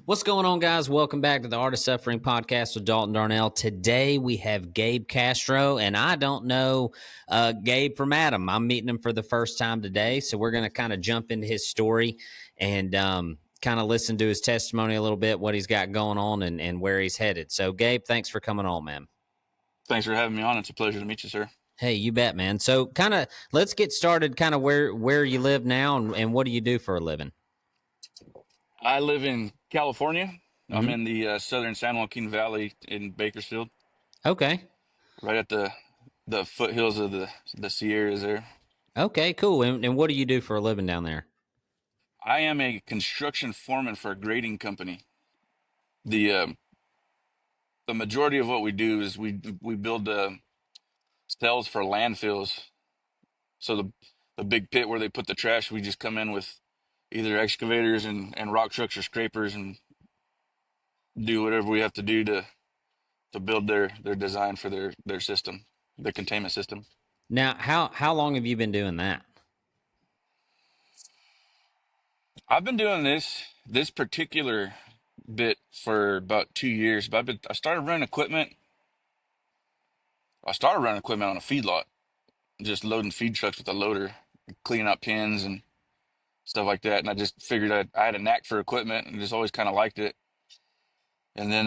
What's going on, guys? Welcome back to the Art of Suffering podcast with Dalton Darnell. Today we have Gabe Castro, and I don't know Gabe from Adam. I'm meeting him for the first time today, so we're going to kind of jump into his story and kind of listen to his testimony a little bit, what he's got going on, and where he's headed. So, Gabe, thanks for coming on, man. Thanks for having me on. It's a pleasure to meet you, sir. Hey, you bet, man. So, kind of let's get started. Kind of where you live now, and what do you do for a living? I live in California. Mm-hmm. I'm in the southern San Joaquin Valley in Bakersfield. Okay. Right at the foothills of the Sierras there. Okay, cool. And what do you do for a living down there? I am a construction foreman for a grading company. The majority of what we do is we build cells for landfills. So the big pit where they put the trash, we just come in with either excavators and rock trucks or scrapers and do whatever we have to do to build their design for their system, their containment system. Now, how long have you been doing that? I've been doing this particular bit for about 2 years, but I started running equipment. I started running equipment on a feedlot, just loading feed trucks with a loader, cleaning out pins and stuff like that. And I just figured I had a knack for equipment and just always kind of liked it. And then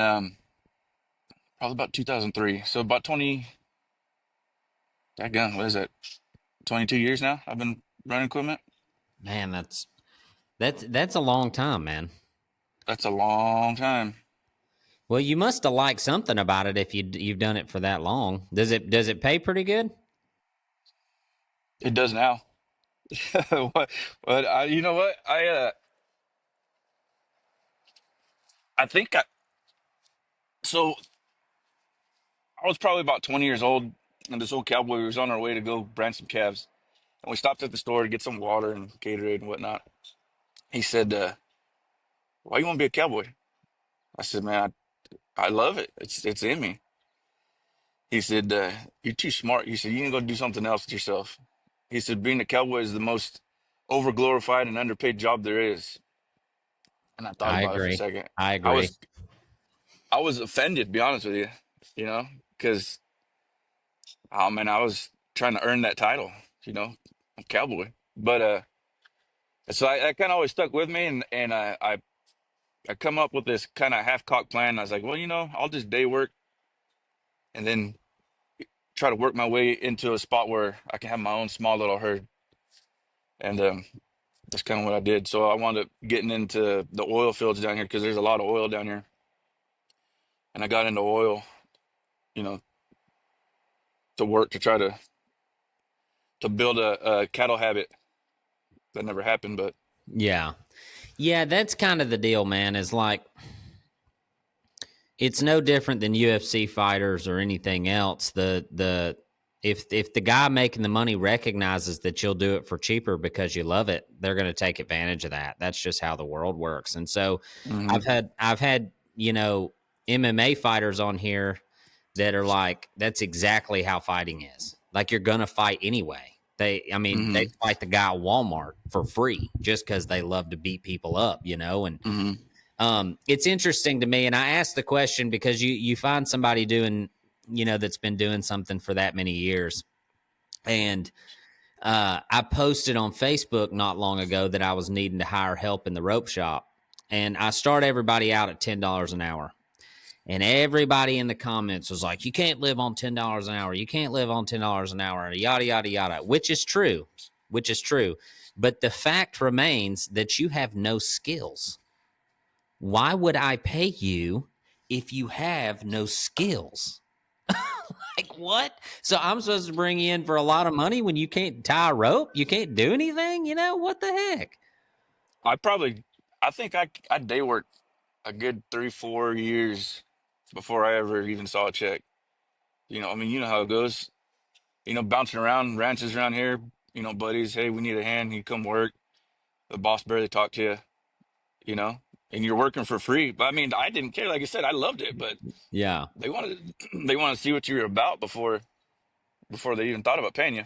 probably about 2003, so about 20. What is that? 22 years now. I've been running equipment. Man, that's a long time, man. That's a long time. Well, you must have liked something about it if you've done it for that long. Does it pay pretty good? It does now. But you know what? I think so I was probably about 20 years old, and this old cowboy was on our way to go brand some calves, and we stopped at the store to get some water and Gatorade and whatnot. He said, "Why you want to be a cowboy?" I said, "Man, I love it. It's in me." He said, "You're too smart." He said, "You need to go do something else with yourself." He said, "Being a cowboy is the most overglorified and underpaid job there is." And I thought I about it for a agree. second. I I agree. was I was offended, to be honest with you, because oh man, I was trying to earn that title, of cowboy. But so that kind of always stuck with me, and I come up with this kind of half-cocked plan. I was like, well, I'll just day work and then try to work my way into a spot where I can have my own small little herd. And that's kind of what I did. So I wound up getting into the oil fields down here because there's a lot of oil down here. And I got into oil, you know, to work to try to build a cattle habit. That never happened, but Yeah, that's kind of the deal, man. Is like it's no different than UFC fighters or anything else. If the guy making the money recognizes that you'll do it for cheaper because you love it, they're going to take advantage of that. That's just how the world works. And so mhm. I've had MMA fighters on here that are like, that's exactly how fighting is. Like, you're going to fight anyway. They fight the guy at Walmart for free just because they love to beat people up, and it's interesting to me. And I asked the question because you find somebody doing, that's been doing something for that many years. And I posted on Facebook not long ago that I was needing to hire help in the rope shop. And I start everybody out at $10 an hour. And everybody in the comments was like, you can't live on $10 an hour. You can't live on $10 an hour, yada, yada, yada, which is true. But the fact remains that you have no skills. Why would I pay you if you have no skills? Like, what? So I'm supposed to bring you in for a lot of money when you can't tie a rope? You can't do anything? What the heck? I think I day worked a good 3-4 years before I ever even saw a check. I mean, you know how it goes. Bouncing around ranches around here. Buddies, hey, we need a hand. You come work. The boss barely talked to you. You know, and you're working for free. But I mean, I didn't care. Like I said, I loved it. But Yeah. they wanted to see what you were about before they even thought about paying you.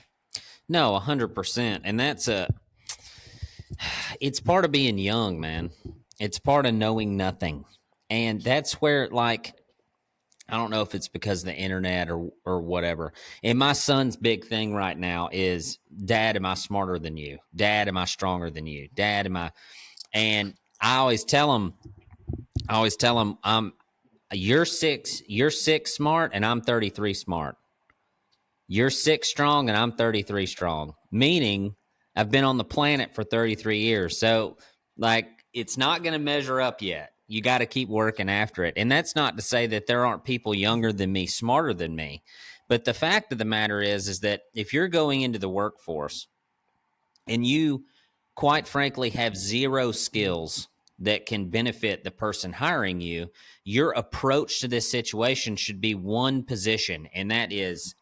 No, 100%. And it's part of being young, man. It's part of knowing nothing. And that's where, like, I don't know if it's because of the internet or whatever. And my son's big thing right now is, Dad, am I smarter than you? Dad, am I stronger than you? Dad, am I? And I always tell him, you're six smart, and I'm 33 smart. You're six strong, and I'm 33 strong. Meaning, I've been on the planet for 33 years. So, like, it's not going to measure up yet. You got to keep working after it. And that's not to say that there aren't people younger than me, smarter than me. But the fact of the matter is that if you're going into the workforce and you, quite frankly, have zero skills that can benefit the person hiring you, your approach to this situation should be one position, and that is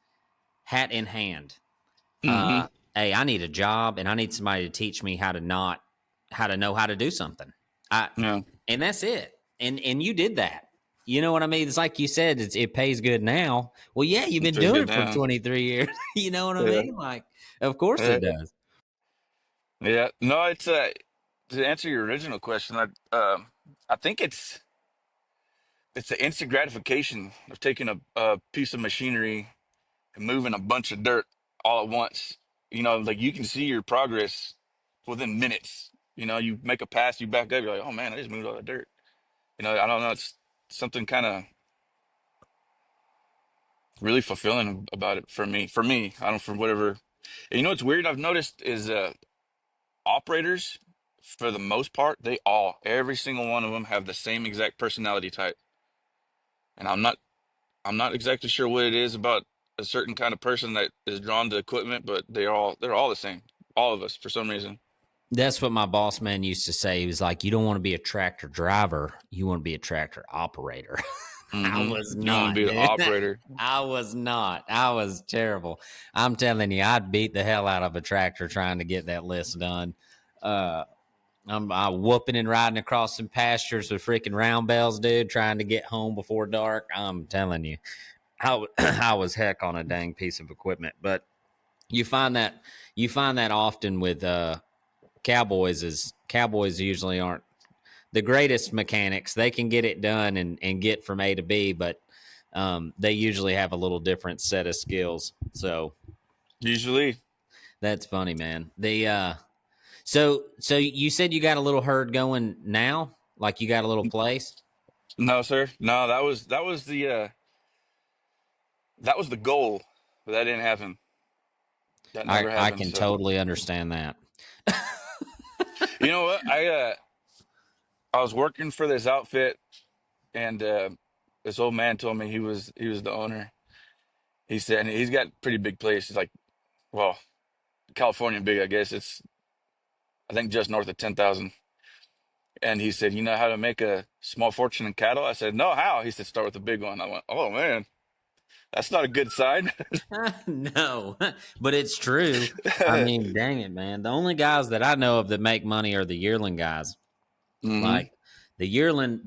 hat in hand. Mm-hmm. Hey, I need a job, and I need somebody to teach me how to know how to do something. Yeah. And that's it. And you did that. You know what I mean? It's like you said, it pays good now. Well, yeah, you've It been feels doing good it for now. 23 years. You know what I Yeah. mean? Like, of course Yeah. it does. Yeah. No, it's to answer your original question, I think it's the instant gratification of taking a piece of machinery and moving a bunch of dirt all at once. You know, like you can see your progress within minutes. You know, you make a pass, you back up, you're like, oh man, I just moved all that dirt. You know, I don't know, it's something kind of really fulfilling about it for me. For me, I don't for whatever. And you know what's weird I've noticed is operators, for the most part, every single one of them have the same exact personality type. And I'm not exactly sure what it is about a certain kind of person that is drawn to equipment, but they're all the same. All of us for some reason. That's what my boss man used to say. He was like, you don't want to be a tractor driver. You want to be a tractor operator. I Hmm. was You want to not, be the dude. operator. I was not. I was terrible. I'm telling you, I'd beat the hell out of a tractor trying to get that list done. Uh, I whooping and riding across some pastures with freaking round bells, dude, trying to get home before dark. I'm telling you, I was heck on a dang piece of equipment. But you find that often with cowboys. Is cowboys usually aren't the greatest mechanics. They can get it done and get from A to B, but they usually have a little different set of skills. So Usually. that's funny, man. So you said you got a little herd going now, like you got a little place. No, sir. No, that was the goal, but that didn't happen. That never I happened. can So totally understand that. you know what? I was working for this outfit, and this old man told me he was the owner. He said, and he's got pretty big place. It's like, well, California big, I guess. It's I think just north of 10,000. And he said, "You know how to make a small fortune in cattle?" I said, "No, how?" He said, "Start with a big one." I went, "Oh man, that's not a good sign." No, but it's true. I mean, dang it, man. The only guys that I know of that make money are the yearling guys. Hmm. Like the yearling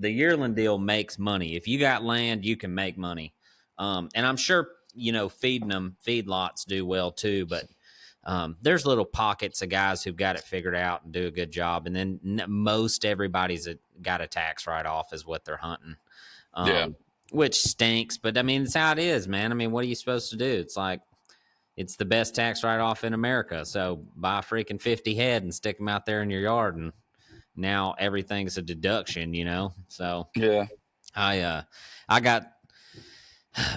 deal makes money. If you got land, you can make money. And I'm sure feeding them feedlots do well too. But there's little pockets of guys who've got it figured out and do a good job. And then most everybody's got a tax write off is what they're hunting, Yeah, which stinks. But I mean, it's how it is, man. I mean, what are you supposed to do? It's like it's the best tax write off in America. So buy freaking 50 head and stick them out there in your yard, and now everything's a deduction. So yeah. I I got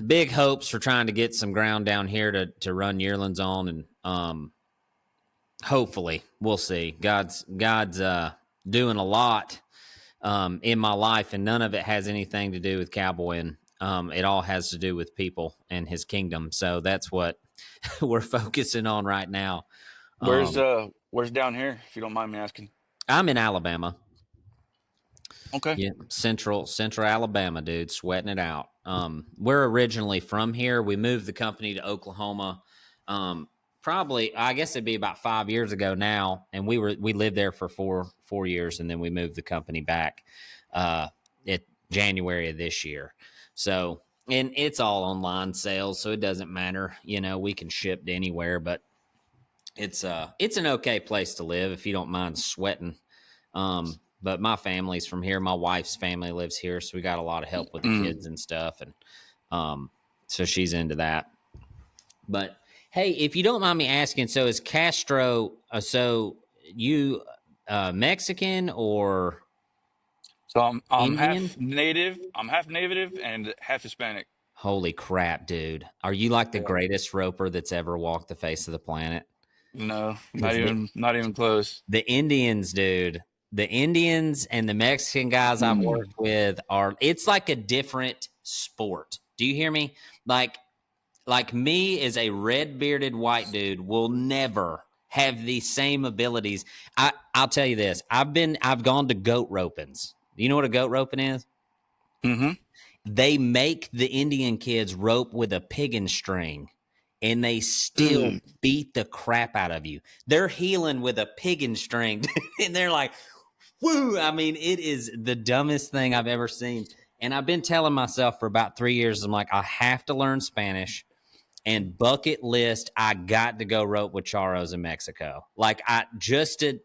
big hopes for trying to get some ground down here to run yearlings on, and hopefully we'll see. God's doing a lot in my life, and none of it has anything to do with cowboying. It all has to do with people and his kingdom. So that's what we're focusing on right now. Um, Where's down here, if you don't mind me asking? I'm in Alabama. Okay. Yeah, central Alabama, dude, sweating it out. We're originally from here. We moved the company to Oklahoma. Probably, I guess it'd be about 5 years ago now, and we lived there for four years, and then we moved the company back at January of this year. So, and it's all online sales, so it doesn't matter. We can ship to anywhere, but it's an okay place to live if you don't mind sweating. but my family's from here. My wife's family lives here, so we got a lot of help with the kids and stuff, and so she's into that. But hey, if you don't mind me asking, so is Castro? So you Mexican or So I'm Indian? half native. I'm half native and half Hispanic. Holy crap, dude! Are you like the Yeah. greatest roper that's ever walked the face of the planet? No, Because not even close. the Indians, dude, the Indians and the Mexican guys I've worked with it's like a different sport. Do you hear me? Like me as a red bearded white dude will never have the same abilities. I'll tell you this. I've gone to goat ropings. Do you know what a goat roping is? Mm-hmm. They make the Indian kids rope with a piggin string and they still beat the crap out of you. They're healing with a piggin string and they're like, woo. I mean, it is the dumbest thing I've ever seen. And I've been telling myself for about 3 years, I'm like, I have to learn Spanish. And bucket list, I got to go rope with charros in Mexico. Like, I just to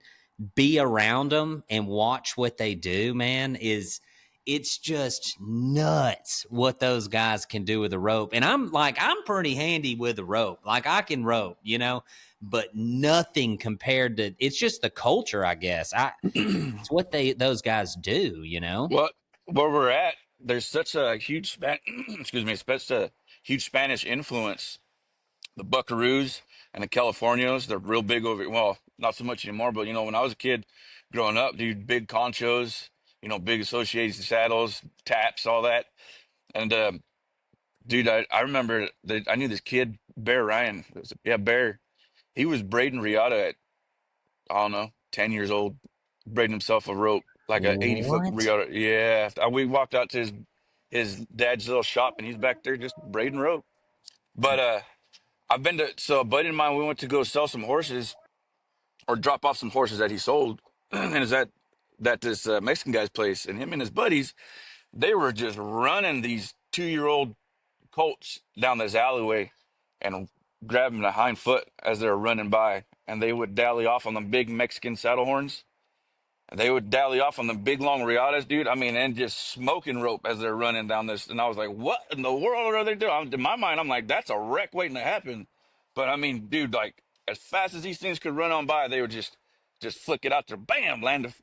be around them and watch what they do, man, it's just nuts what those guys can do with a rope. And I'm pretty handy with a rope. Like, I can rope, but nothing compared to, it's just the culture, I guess. It's what those guys do, Well, where we're at, there's such a huge excuse me, such a huge Spanish influence. The Buckaroos and the Californios, they're real big over. Well, not so much anymore, but when I was a kid growing up, dude, big conchos, big associated saddles, taps, all that. And dude, I remember that I knew this kid, Bear Ryan. Yeah, Bear. He was braiding riata at, I don't know, 10 years old, braiding himself a rope, like a 80-foot What? riata. Yeah. We walked out to his dad's little shop and he's back there just braiding rope. But I've been to, so a buddy of mine, we went to go sell some horses or drop off some horses that he sold. And is that this Mexican guy's place, and him and his buddies, they were just running these 2-year-old colts down this alleyway and grabbing the hind foot as they were running by, and they would dally off on the big Mexican saddle horns. And they would dally off on the big long riatas, dude. I mean, and just smoking rope as they're running down this. And I was like, what in the world are they doing? In my mind, I'm like, that's a wreck waiting to happen. But I mean, dude, like as fast as these things could run on by, they would just flick it out there, bam, land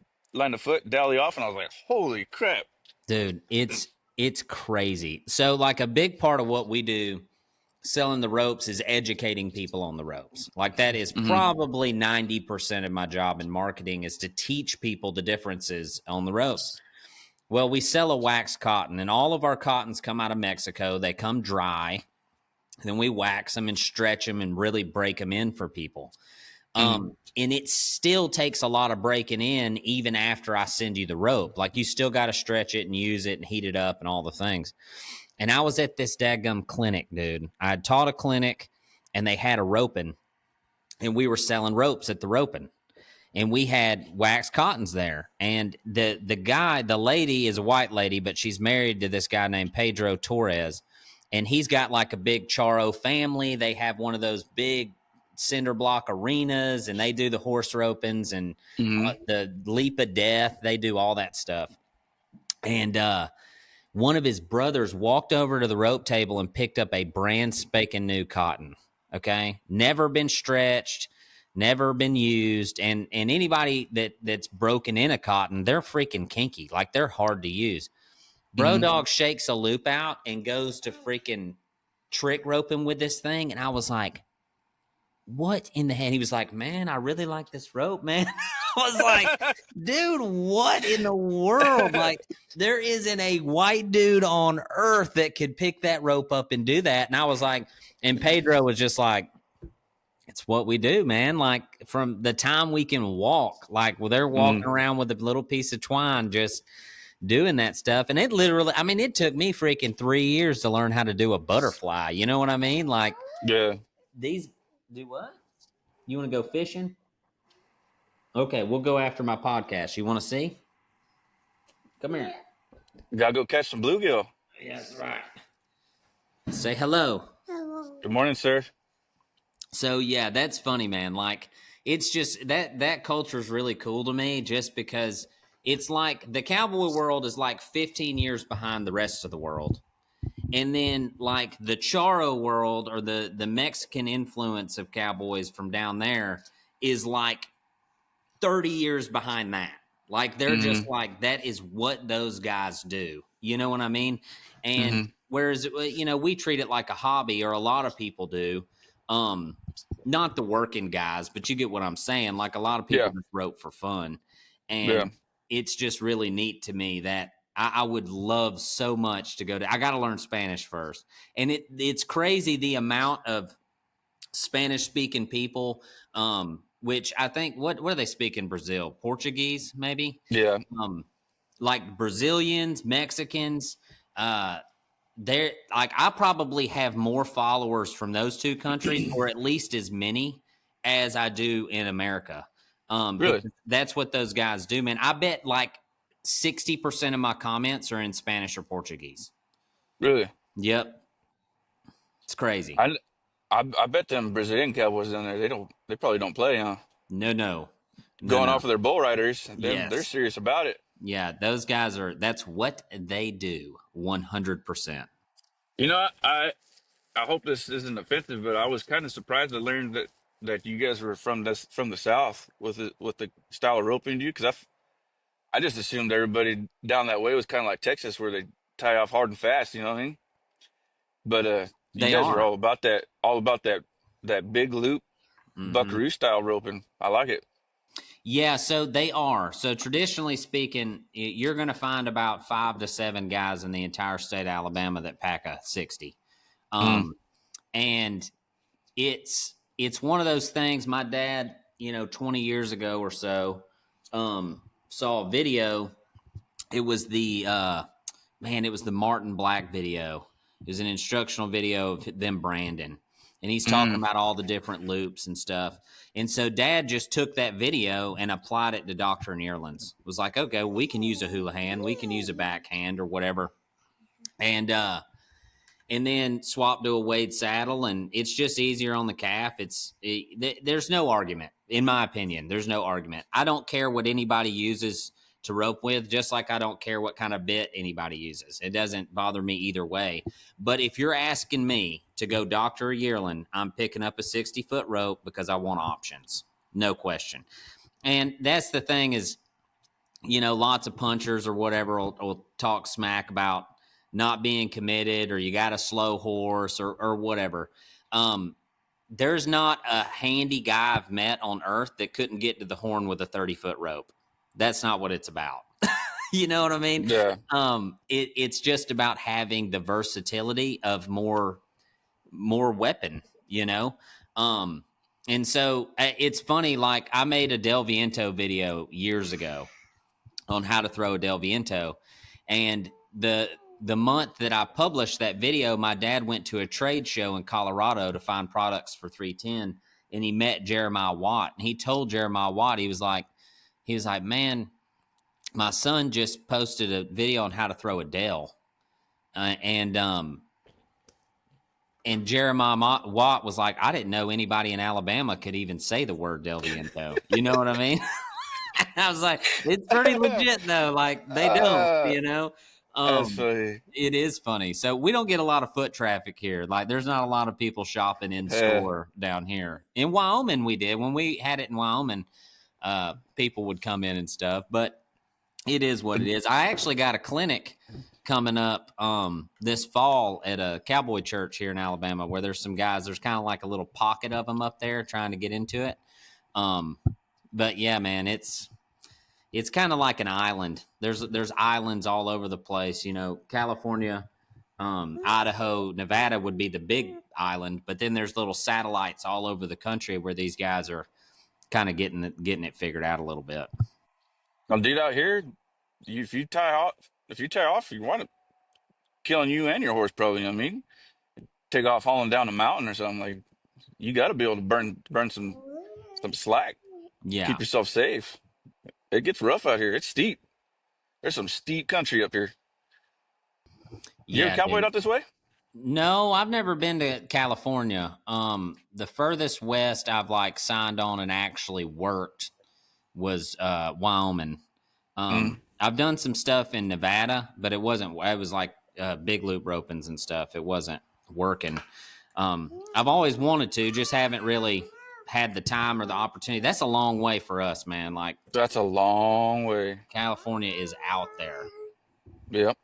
a foot, dally off, and I was like, holy crap. Dude, it's crazy. So, like, a big part of what we do selling the ropes is educating people on the ropes. Like, that is probably 90% of my job in marketing, is to teach people the differences on the ropes. Well, we sell a wax cotton, and all of our cottons come out of Mexico. They come dry. Then we wax them and stretch them and really break them in for people. And it still takes a lot of breaking in even after I send you the rope. Like, you still got to stretch it and use it and heat it up and all the things. And I was at this dadgum clinic, dude. I had taught a clinic and they had a roping, and we were selling ropes at the roping. And we had wax cottons there. And the lady is a white lady, but she's married to this guy named Pedro Torres. And he's got like a big charro family. They have one of those big cinder block arenas, and they do the horse ropings and the leap of death. They do all that stuff. And one of his brothers walked over to the rope table and picked up a brand spanking new cotton. Okay, never been stretched, never been used. And anybody that's broken in a cotton, they're freaking kinky. Like, they're hard to use. Bro dog shakes a loop out and goes to freaking trick roping with this thing. And I was like, what in the heck? He was like, man, I really like this rope, man. I was like, dude, what in the world? Like, there isn't a white dude on earth that could pick that rope up and do that. And I was like, and Pedro was just like, it's what we do, man. Like, from the time we can walk, like, well, they're walking around with a little piece of twine, just doing that stuff. And it literally, I mean, it took me freaking 3 years to learn how to do a butterfly. You know what I mean? Like, Yeah. these do what? You want to go fishing? Okay, we'll go after my podcast. You want to see? Come here. Gotta go catch some bluegill. Yeah, that's right. Say hello. Good morning, sir. So yeah, that's funny, man. Like, it's just that culture is really cool to me, just because It's like the cowboy world is like 15 years behind the rest of the world. And then like the Charo world, or the Mexican influence of cowboys from down there, is like 30 years behind that. Like they're just like, that is what those guys do. You know what I mean? And whereas, we treat it like a hobby, or a lot of people do. Not the working guys, but you get what I'm saying. Like a lot of people Yeah. just rope for fun. Yeah. And it's just really neat to me that I would love so much to go to. I got to learn Spanish first. And it's crazy the amount of Spanish speaking people, which I think, what do they speak in Brazil? Portuguese, maybe? Yeah. Like Brazilians, Mexicans, they're like, I probably have more followers from those two countries, or at least as many as I do in America. Really? Because that's what those guys do, man. I bet like 60% of my comments are in Spanish or Portuguese. Really? Yep. It's crazy. I bet them Brazilian Cowboys down there, they probably don't play, huh? No. Going off of their bull riders, they're Yes. serious about it. Yeah, those guys that's what they do, 100%. You know, I hope this isn't offensive, but I was kind of surprised to learn that you guys were from the South with the style of roping you do, because I just assumed everybody down that way was kind of like Texas, where they tie off hard and fast. You know what I mean? But you They guys are are. all about that big loop buckaroo style roping. I like it. Yeah, so they are. So traditionally speaking, you're going to find about 5 to 7 guys in the entire state of Alabama that pack a 60. And it's one of those things. My dad, 20 years ago or so, saw a video. It was the Martin Black video. It was an instructional video of them branding. And he's talking about all the different loops and stuff. And so Dad just took that video and applied it to Dr. Neerlands. It was like, okay, we can use a hula hand, we can use a backhand or whatever. And then swap to a Wade saddle, and it's just easier on the calf. There's no argument, in my opinion. There's no argument. I don't care what anybody uses to rope with, just like I don't care what kind of bit anybody uses. It doesn't bother me either way. But if you're asking me to go doctor a yearling, I'm picking up a 60-foot rope because I want options. No question. And that's the thing is, lots of punchers or whatever will talk smack about not being committed, or you got a slow horse, or whatever. There's not a handy guy I've met on earth that couldn't get to the horn with a 30-foot rope. That's not what it's about. You know what I mean? Yeah. It's just about having the versatility of more weapon, and so it's funny. Like, I made a Del Viento video years ago on how to throw a Del Viento, and the month that I published that video, my dad went to a trade show in Colorado to find products for 310, and he met Jeremiah Watt, and he told Jeremiah Watt, he was like, man, my son just posted a video on how to throw a Del. And Jeremiah Watt was like, I didn't know anybody in Alabama could even say the word Del Viento. You know what I mean? I was like, it's pretty legit though. Like, they don't, That's funny. It is funny. So we don't get a lot of foot traffic here. Like, there's not a lot of people shopping in store down here. In Wyoming, we did. When we had it in Wyoming, people would come in and stuff, but it is what it is. I actually got a clinic coming up this fall at a cowboy church here in Alabama, where there's some guys, there's kind of like a little pocket of them up there trying to get into it. But yeah, man, it's kind of like an island. There's islands all over the place, California, Idaho, Nevada would be the big island, but then there's little satellites all over the country where these guys are kind of getting it figured out a little bit. Now, dude, out here, if you tie off, you want it killing you and your horse, probably. I mean, take off hauling down a mountain or something, like, you got to be able to burn some slack. Yeah, keep yourself safe. It gets rough out here. It's steep. There's some steep country up here. You ever cowboyed up this way? No, I've never been to California. The furthest west I've signed on and actually worked was Wyoming. I've done some stuff in Nevada, but it wasn't. It was like big loop ropings and stuff. It wasn't working. I've always wanted to, just haven't really had the time or the opportunity. That's a long way for us, man. Like That's a long way. California is out there. Yep.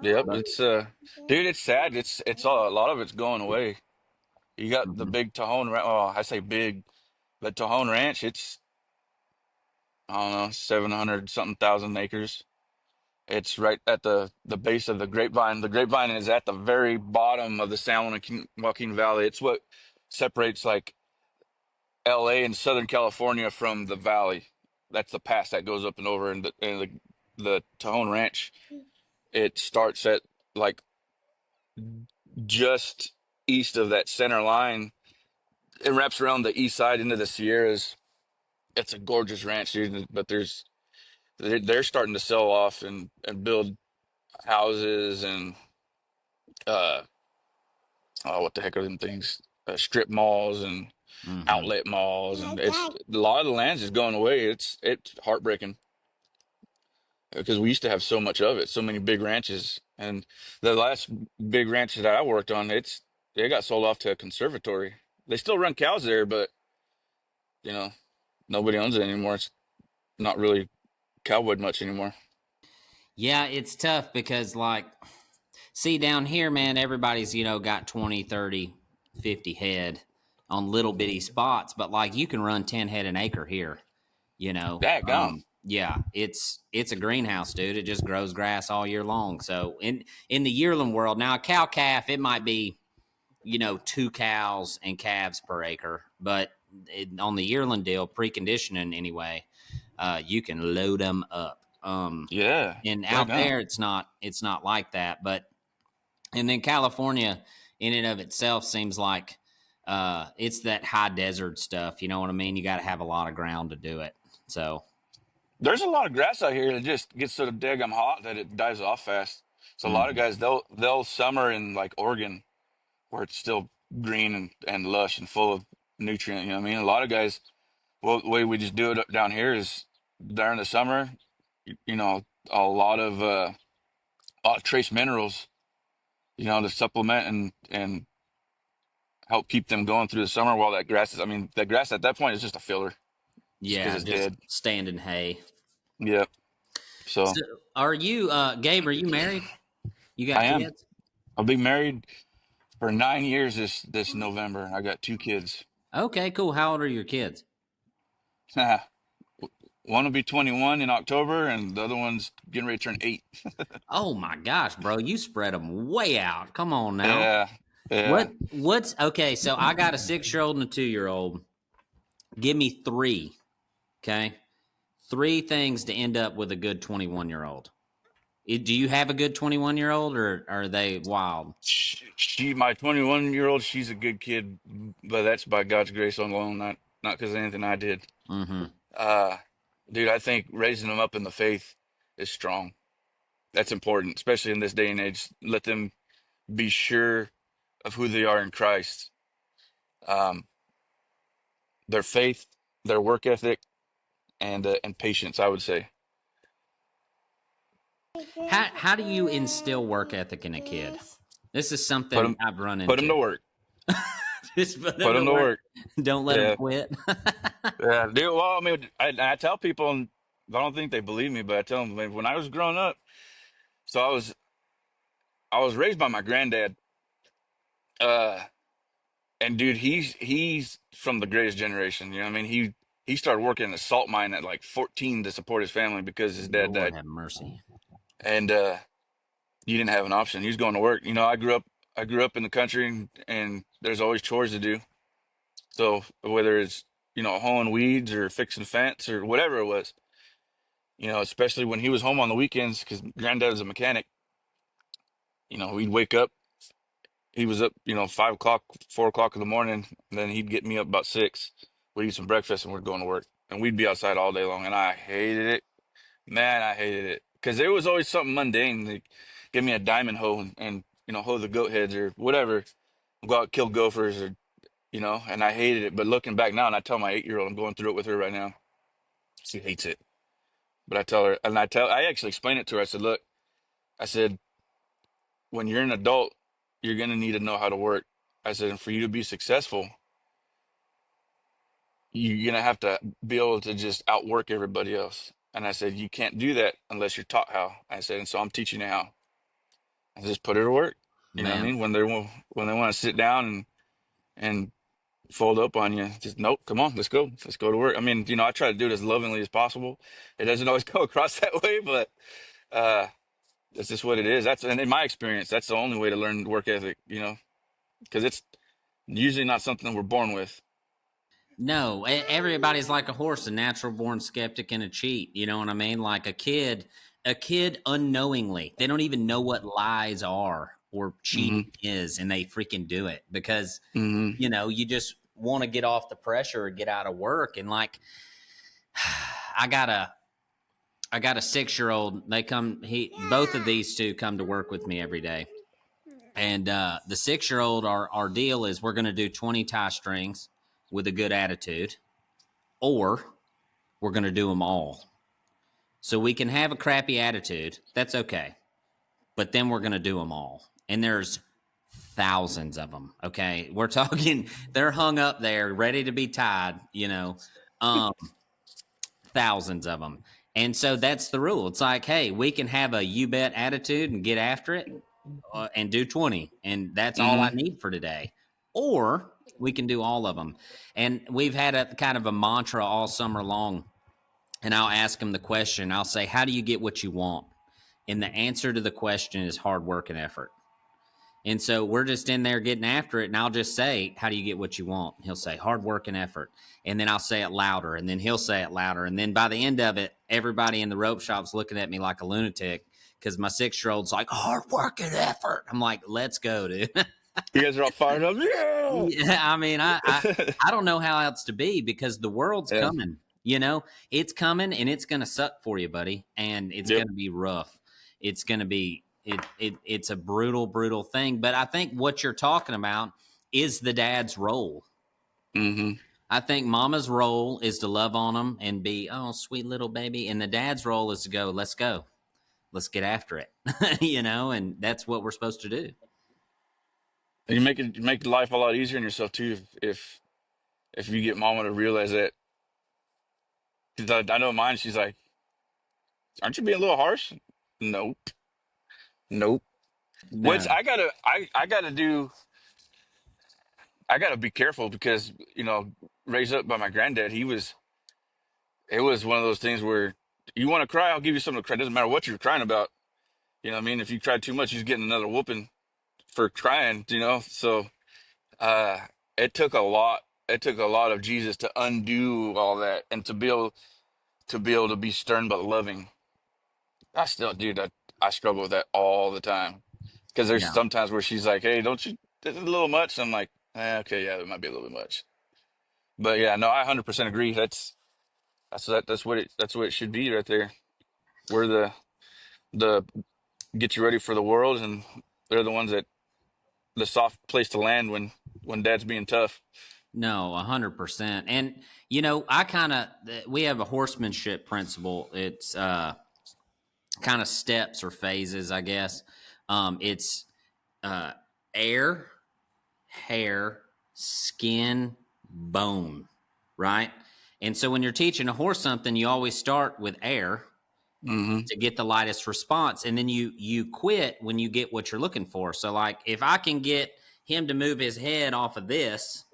Yep. But, It's dude, it's sad. It's all, a lot of it's going away. You got the mm-hmm, big Tajon Ranch. Oh, I say big, the Tajon Ranch. It's, I don't know, 700 something thousand acres. It's right at the base of the Grapevine. The Grapevine is at the very bottom of the San Joaquin Valley. It's what separates like LA and Southern California from the valley. That's the pass that goes up and over, and the Tajon Ranch. It starts at like just east of that center line. It wraps around the east side into the Sierras. It's a gorgeous ranch, dude. But they're starting to sell off and build houses and uh oh, what the heck are them things? Strip malls and mm-hmm. outlet malls, and it's a lot of the land's is going away. It's heartbreaking because we used to have so much of it, so many big ranches. And the last big ranch that I worked on, they got sold off to a conservatory. They still run cows there, but you know, nobody owns it anymore. It's not really cowboy much anymore. Yeah, it's tough because, like, see, down here, man, everybody's, got 20, 30, 50 head on little bitty spots, but like you can run 10 head an acre here, you know. Daggone. Yeah, it's a greenhouse, dude. It just grows grass all year long. So in the yearling world, now a cow calf, it might be, 2 cows and calves per acre, but on the yearling deal, preconditioning anyway, you can load them up. Yeah, And out daggone. there, it's not like that. But and then California, in and of itself, seems like it's that high desert stuff. You know what I mean? You got to have a lot of ground to do it. So There's a lot of grass out here that just gets so daggum hot that it dies off fast. So a lot of mhm. guys they'll summer in like Oregon where it's still green and lush and full of nutrient. You know what I mean? A lot of guys, well, the way we just do it down here is during the summer, you know, a lot of trace minerals, to supplement and help keep them going through the summer while that grass is. I mean, that grass at that point is just a filler, just because Yeah, it's just dead. standing hay. Yep. So So are you, Gabe? Are you married? You got I am. kids? I'll be married for 9 years this November. I got two kids. Okay, cool. How old are your kids? One will be 21 in October, and the other one's getting ready to turn 8. Oh my gosh, bro, you spread them way out. Come on now. Yeah, yeah. What's okay? So I got a 6-year-old and a 2-year-old. Give me three. Okay, three things to end up with a good 21-year-old. Do you have a good 21-year-old, or are they wild? My 21-year-old, she's a good kid, but that's by God's grace alone, not because of anything I did. Mm-hmm. Uh, dude, I think raising them up in the faith is strong. That's important, especially in this day and age. Let them be sure of who they are in Christ. Um, their faith, their work ethic, and patience, I would say. How do you instill work ethic in a kid? This is Put something them I've run put them into. to work. Just put Put them to them to work. work. Don't let them Yeah, quit. yeah. Dude, well, I mean, I tell people, and I don't think they believe me, but I tell them, like, when I was growing up, so I was raised by my granddad. Uh, and dude, he's from the greatest generation. You know what I mean? He started working in a salt mine at like 14 to support his family because his dad Lord died. have mercy. And you didn't have an option. He was going to work. I grew up in the country, and there's always chores to do. So whether it's, hoeing weeds or fixing fence or whatever it was, especially when he was home on the weekends, because granddad was a mechanic, we'd wake up. He was up, 5 o'clock, 4 o'clock in the morning, and then he'd get me up about 6. We'd eat some breakfast and we're going to work. And we'd be outside all day long. And I hated it. Man, I hated it. Because there was always something mundane. Like, give me a diamond hoe and hoe the goat heads or whatever. Go out, kill gophers and I hated it. But looking back now, and I tell my 8-year-old, I'm going through it with her right now. She hates it. But I tell her, and I actually explain it to her. I said, look, I said, when you're an adult, you're going to need to know how to work. I said, and for you to be successful, you're going to have to be able to just outwork everybody else. And I said, you can't do that unless you're taught how. I said, and so I'm teaching you how. I just put her to work. You know what I Man. mean? When they want to sit down and fold up on you, just nope, come on, let's go to work. I mean, I try to do it as lovingly as possible. It doesn't always go across that way, but that's just what it is. And in my experience, that's the only way to learn work ethic. Because it's usually not something we're born with. No, everybody's like a horse, a natural born skeptic and a cheat. You know what I mean? Like a kid unknowingly, they don't even know what lies are or cheating Hmm. is, and they freaking do it because, Hmm. you just want to get off the pressure or get out of work. And like, I got a 6-year-old. Both of these two come to work with me every day. And the 6-year-old, our deal is we're going to do 20 tie strings with a good attitude, or we're going to do them all. So we can have a crappy attitude. That's okay. But then we're going to do them all. And there's thousands of them. Okay. We're talking, they're hung up there, ready to be tied, um, thousands of them. And so that's the rule. It's like, hey, we can have a you bet attitude and get after it and do 20. And that's all I Hmm. need for today. Or we can do all of them. And we've had a kind of a mantra all summer long. And I'll ask them the question. I'll say, how do you get what you want? And the answer to the question is hard work and effort. And so we're just in there getting after it. And I'll just say, how do you get what you want? He'll say hard work and effort. And then I'll say it louder. And then he'll say it louder. And then by the end of it, everybody in the rope shop's looking at me like a lunatic because my 6-year-old's like, hard work and effort. I'm like, let's go, dude. You guys are all fired up. Yeah. Yeah, I mean, I don't know how else to be because the world's Yeah. coming. It's coming and it's going to suck for you, buddy, and it's Yep. going to be rough. It's going to be it's a brutal, brutal thing. But I think what you're talking about is the dad's role. Hmm. I think mama's role is to love on them and be, oh, sweet little baby, and the dad's role is to go, let's get after it, and that's what we're supposed to do. You make life a lot easier on yourself too if you get mama to realize that. 'Cause I know mine. She's like, "Aren't you being a little harsh?" Nope, nope. Which No, I gotta be careful because raised up by my granddad, it was one of those things where you want to cry, I'll give you something to cry. Doesn't matter what you're crying about. You know what I mean? If you cried too much, you're getting another whooping for crying. So uh, it took a lot. It took a lot of Jesus to undo all that and to be able to be stern but loving. I still, dude, I struggle with that all the time because there's yeah. sometimes where she's like, "Hey, don't you? This is a little much." I'm like, okay, yeah, it might be a little bit much." But yeah, no, I 100% agree. That's what it should be right there. We're the get you ready for the world, and they're the ones that the soft place to land when dad's being tough. No, 100%. And we have a horsemanship principle. It's kind of steps or phases, I guess. It's uh, air, hair, skin, bone, right? And so when you're teaching a horse something, you always start with air Hmm. to get the lightest response, and then you quit when you get what you're looking for. So like if I can get him to move his head off of this,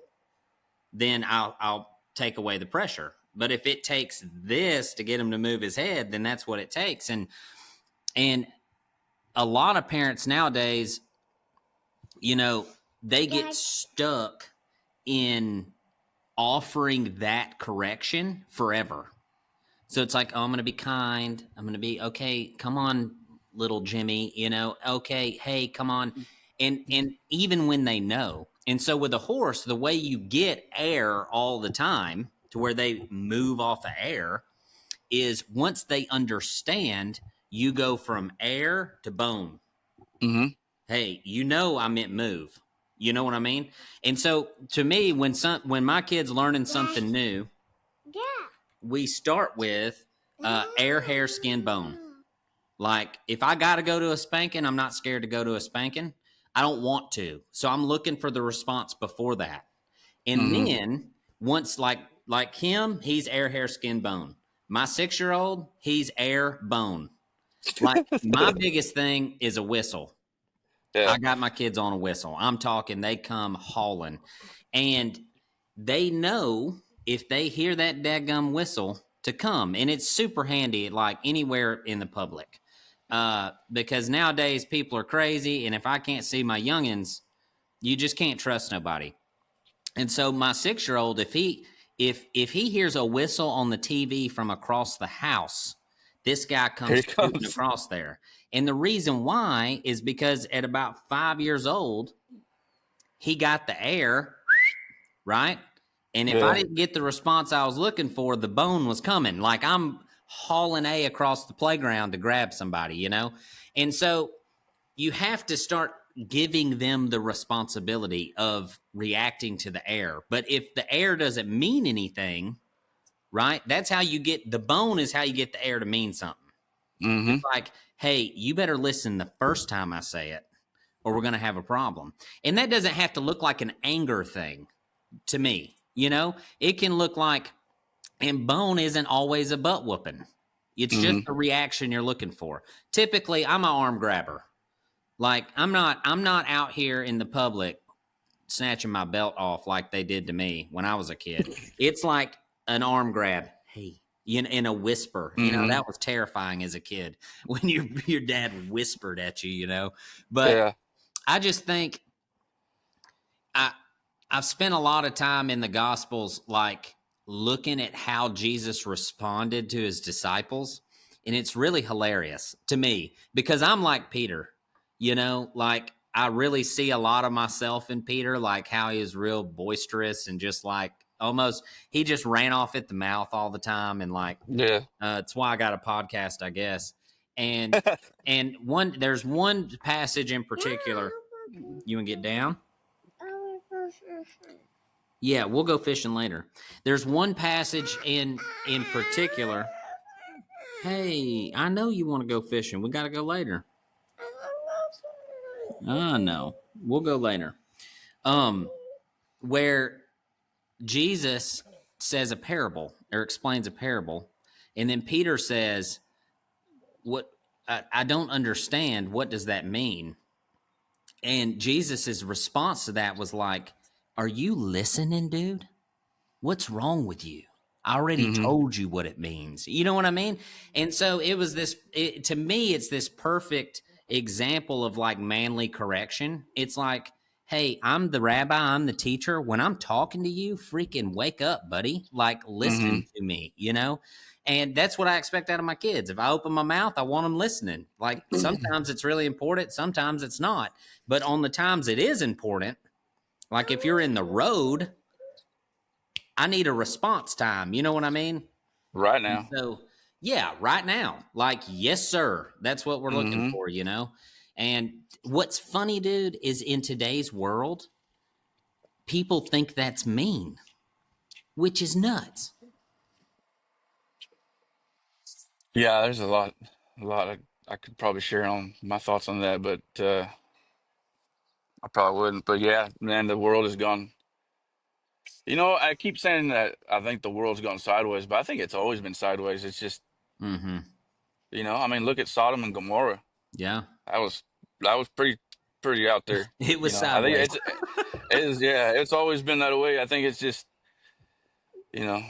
then I'll take away the pressure. But if it takes this to get him to move his head, then that's what it takes. And a lot of parents nowadays, they get stuck in offering that correction forever. So it's like, oh, I'm going to be kind. I'm going to be okay. Come on, little Jimmy. Okay. Hey, come on. And even when they know. And so with a horse, the way you get air all the time to where they move off of air is once they understand, you go from air to bone. Hmm. Hey, I meant move. You know what I mean? And so to me, when my kid's learning something new, we start with Air, hair, skin, bone. Like, if I got to go to a spanking, I'm not scared to go to a spanking. I don't want to. So I'm looking for the response before that. And Mm-hmm. then once, like him, he's air, hair, skin, bone. My 6-year-old, he's air, bone. Like, my biggest thing is a whistle. Yeah. I got my kids on a whistle. I'm talking, they come hauling. And they know if they hear that dadgum whistle to come. And it's super handy, like anywhere in the public. Because nowadays people are crazy. And if I can't see my youngins, you just can't trust nobody. And so my 6-year-old, if he hears a whistle on the TV from across the house, this guy Here comes it shooting comes. across there. And the reason why is because at about 5 years old, he got the air, right? And if I Yeah. didn't get the response I was looking for, the bone was coming. Like, I'm hauling A across the playground to grab somebody, you know? And so you have to start giving them the responsibility of reacting to the air. But if the air doesn't mean anything, right? That's how you get the bone, is how you get the air to mean something. Mm-hmm. It's like, hey, you better listen the first time I say it, or we're going to have a problem. And that doesn't have to look like an anger thing to me. You know, it can look like, and bone isn't always a butt whooping. It's just Mm-hmm. the reaction you're looking for. Typically, I'm an arm grabber. Like, I'm not out here in the public snatching my belt off like they did to me when I was a kid. It's like an arm grab. Hey, in a whisper. You know, Mm-hmm. that was terrifying as a kid when your dad whispered at you, you know. But Yeah. I just think I I've spent a lot of time in the Gospels, like looking at how Jesus responded to his disciples. And it's really hilarious to me because I'm like Peter, you know, like I really see a lot of myself in Peter, like how he was real boisterous and just like almost, he just ran off at the mouth all the time. And like, Yeah. it's why I got a podcast, I guess. And, there's one passage in particular. You want to get down? Yeah, we'll go fishing later. There's one passage in particular. Hey, I know you want to go fishing. We got to go later. I know. We'll go later. Um, where Jesus says a parable or explains a parable, and then Peter says, "What? I don't understand. What does that mean?" And Jesus's response to that was like, "Are you listening, dude? What's wrong with you? I already Mm-hmm. told you what it means." You know what I mean? And so it was this, to me, it's this perfect example of like manly correction. It's like, hey, I'm the rabbi, I'm the teacher. When I'm talking to you, freaking wake up, buddy. Like, Mm-hmm. listen to me, you know? And that's what I expect out of my kids. If I open my mouth, I want them listening. Like, sometimes it's really important, sometimes it's not. But on the times it is important, like if you're in the road, I need a response time. You know what I mean? Right And now. so, yeah, right now, like, yes, sir. That's what we're looking Mm-hmm. for, you know? And what's funny, dude, is in today's world, people think that's mean, which is nuts. Yeah, there's a lot I could probably share on my thoughts on that, but I probably wouldn't. But yeah, man, the world has gone. You know, I keep saying that I think the world's gone sideways, but I think it's always been sideways. It's just, Mm-hmm. I mean, look at Sodom and Gomorrah. Yeah. That was that was pretty out there. It was I think sideways. it is, yeah, it's always been that way. I think it's just, you know,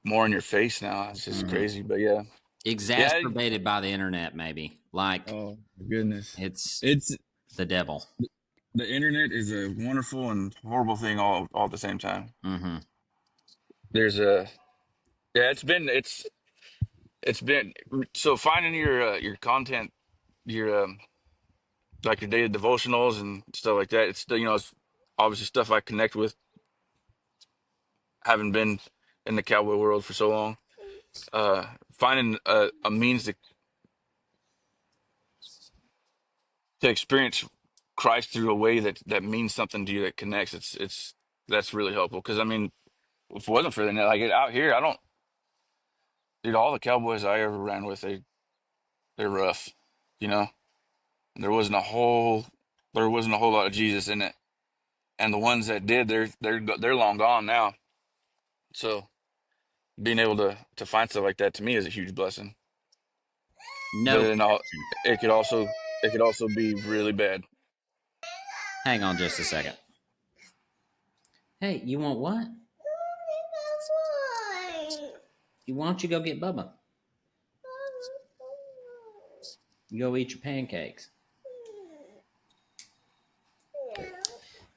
more in your face now. It's just Mm-hmm. crazy. But yeah. Yeah. Exacerbated by the internet, maybe. Like, Oh, goodness. it's It's the devil. the internet is a wonderful and horrible thing all at the same time. Mm-hmm. There's a Yeah, it's been so finding your content, your like your daily devotionals and stuff like that. It's still, it's obviously stuff I connect with, having been in the cowboy world for so long. Finding a means to experience Christ through a way that means something to you, that connects. It's That's really helpful, because I mean, if it wasn't for the net, like out here, I don't. dude, all the cowboys I ever ran with, they're rough, you know. There wasn't a whole there wasn't a whole lot of Jesus in it, and the ones that did, they're long gone now. So being able to find stuff like that to me is a huge blessing. But No then all question. it could also be really bad. Hang on just a second. Hey, you want what? Why don't you go get Bubba? You go eat your pancakes.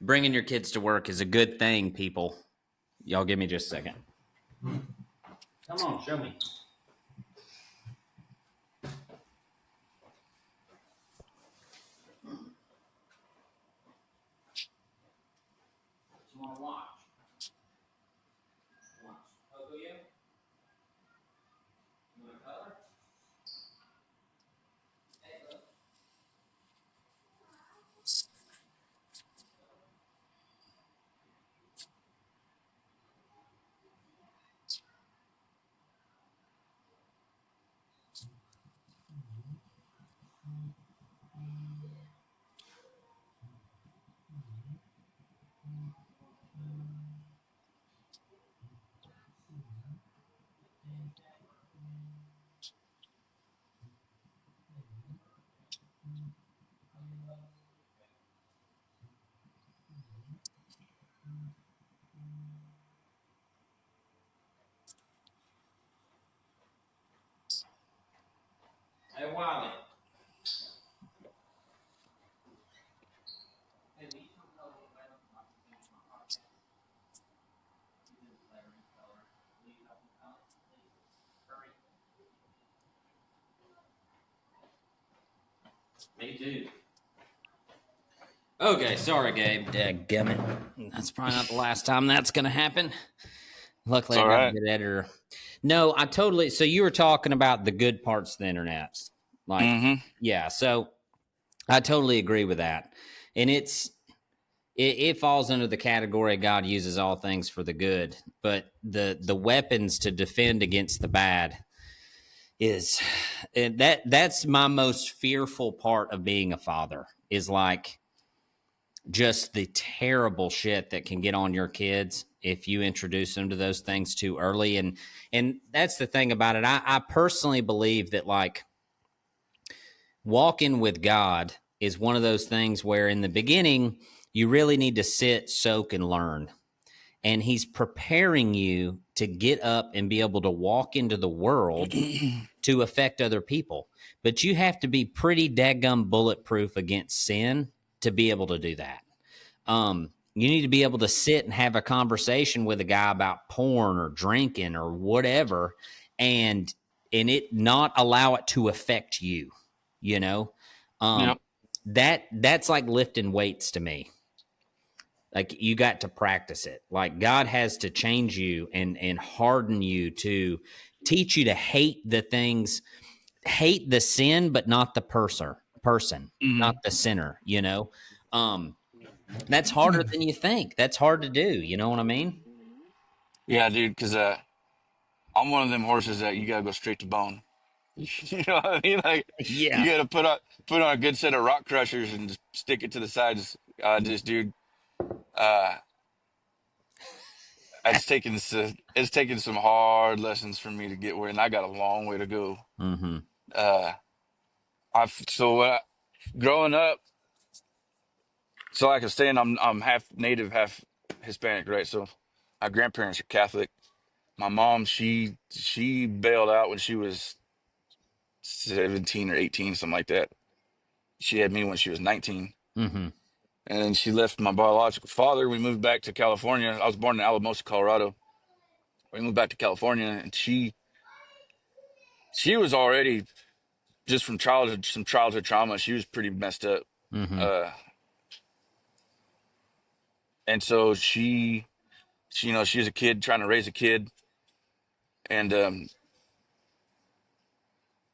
Bringing your kids to work is a good thing, people. Y'all give me just a second. Come on, show me. You want to watch? Pogo you? You want to color? Hey, look. Hey, Wiley. Hey, will you come color with Layla? I can finish my podcast. You can later in color. Will you help me color, please? Hurry. Me too. Okay, sorry, Gabe. Dadgummit. That's probably not the last time that's going to happen. It's Luckily, I all got a right. good editor. No, I totally. So you were talking about the good parts of the internet, like, Mm-hmm. yeah. So I totally agree with that, and it falls under the category God uses all things for the good, but the weapons to defend against the bad is that's my most fearful part of being a father is like just the terrible shit that can get on your kids if you introduce them to those things too early. And that's the thing about it. I personally believe that like walking with God is one of those things where in the beginning you really need to sit, soak, and learn. And he's preparing you to get up and be able to walk into the world to affect other people. But you have to be pretty daggum bulletproof against sin to be able to do that. You need to be able to sit and have a conversation with a guy about porn or drinking or whatever, and it not allow it to affect you. You know, um, Yep. that's like lifting weights to me. Like you got to practice it. Like God has to change you and harden you to teach you to hate the things, hate the sin, but not the person, Mm-hmm. not the sinner. You know, that's harder than you think. That's hard to do. You know what I mean? Yeah, dude. Because I'm one of them horses that you gotta go straight to bone. You know what I mean? Like you Yeah. gotta put on a good set of rock crushers and just stick it to the sides. Just dude, uh, it's taken some hard lessons for me to get where, and I got a long way to go. Mm-hmm. Uh, I've so growing up, so like I was saying, I'm half native, half Hispanic, right? So my grandparents are Catholic. My mom, she bailed out when she was 17 or 18, something like that. She had me when she was 19. Mm-hmm. And then she left my biological father. We moved back to California. I was born in Alamosa, Colorado. We moved back to California, and she was already just from childhood, some childhood trauma. She was pretty messed up, Mm-hmm. uh, and so she, you know, she was a kid trying to raise a kid, and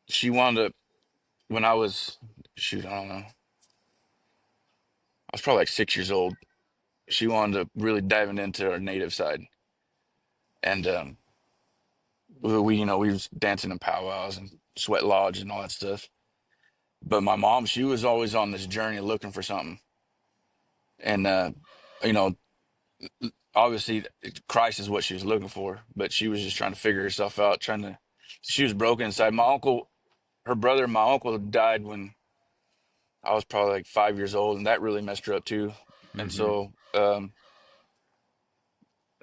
she wanted to. When I was, shoot, I don't know, I was probably like 6 years old. She wanted to really diving into our native side, and we was dancing in powwows and sweat lodge and all that stuff. But my mom, she was always on this journey looking for something. And, you know, obviously Christ is what she was looking for, but she was just trying to figure herself out, she was broken inside. Her brother, my uncle died when I was probably like 5 years old, and that really messed her up too. And Mm-hmm. so,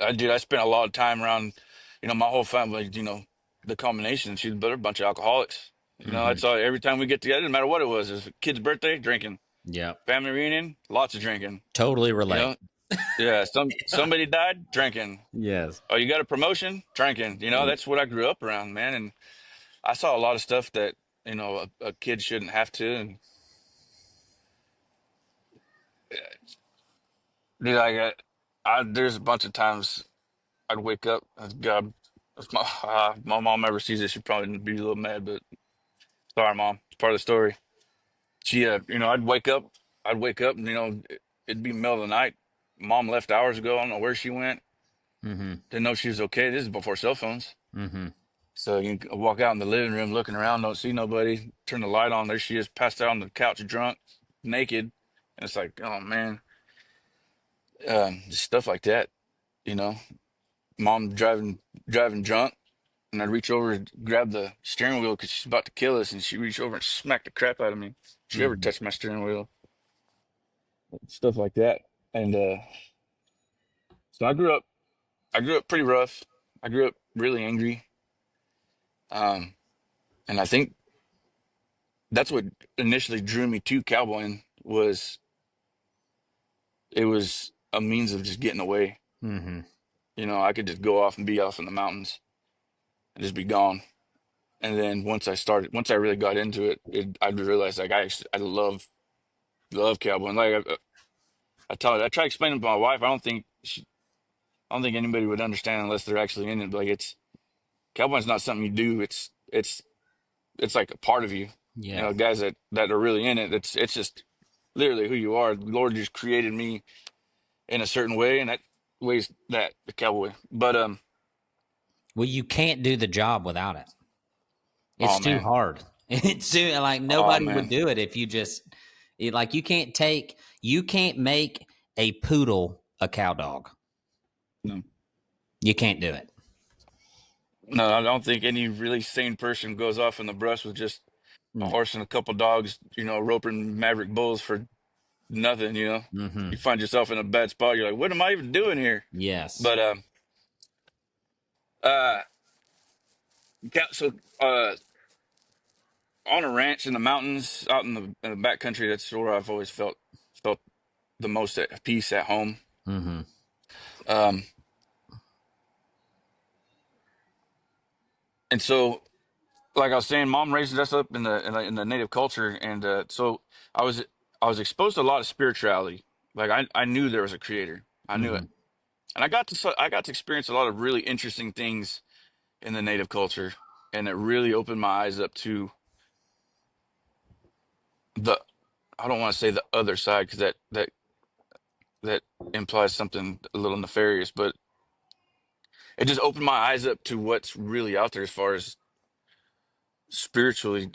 I spent a lot of time around, my whole family, the combination. They're a bunch of alcoholics. Mm-hmm. That's all. Every time we get together, no matter what it was a kid's birthday, drinking. Yep. Family reunion, lots of drinking. Totally You relate. know, yeah. Somebody died, drinking. Yes. Oh, you got a promotion, drinking. That's what I grew up around, man. And I saw a lot of stuff that a kid shouldn't have to. And dude, there's a bunch of times I'd wake up. God, if my mom ever sees this, she'd probably be a little mad, but sorry, mom. It's part of the story. I'd wake up, and it'd be middle of the night. Mom left hours ago. I don't know where she went. Mm-hmm. Didn't know she was okay. This is before cell phones. Mm-hmm. So you can walk out in the living room, looking around, don't see nobody. Turn the light on. There she is, passed out on the couch, drunk, naked. And it's like, oh man, just stuff like that. You know, Mom driving drunk, and I'd reach over and grab the steering wheel because she's about to kill us, and she reached over and smacked the crap out of me. She ever Mm-hmm. touched my steering wheel, stuff like that. And so I grew up pretty rough. I grew up really angry. Um, and I think that's what initially drew me to cowboying was it was a means of just getting away. Mm-hmm. I could just go off and be off in the mountains and just be gone. And then once I really got into I realized like I love cowboying. Like I try explaining to my wife. I don't think anybody would understand unless they're actually in it. But like cowboying's not something you do. It's like a part of you. Yeah. Guys that are really in it. It's just literally who you are. The Lord just created me in a certain way, and that way's that the cowboy. But Well, you can't do the job without it. It's oh too man, hard. It's too like oh nobody would man, do it if you just like you can't make a poodle a cow dog. no, You can't do it. no, I don't think any really sane person goes off in the brush with just a No. horse and a couple dogs, roping maverick bulls for nothing. Mm-hmm. You find yourself in a bad spot. You're like, what am I even doing here? Yes. But uh, so on a ranch in the mountains, out in the back country, that's where I've always felt the most at peace at home. Mm-hmm. Um, and so, like I was saying, Mom raised us up in the native culture, and so I was I was exposed to a lot of spirituality. Like I knew there was a creator. I knew Mm-hmm. it, and I got to experience a lot of really interesting things in the native culture, and it really opened my eyes up to the I don't want to say the other side because that implies something a little nefarious, but it just opened my eyes up to what's really out there as far as spiritually.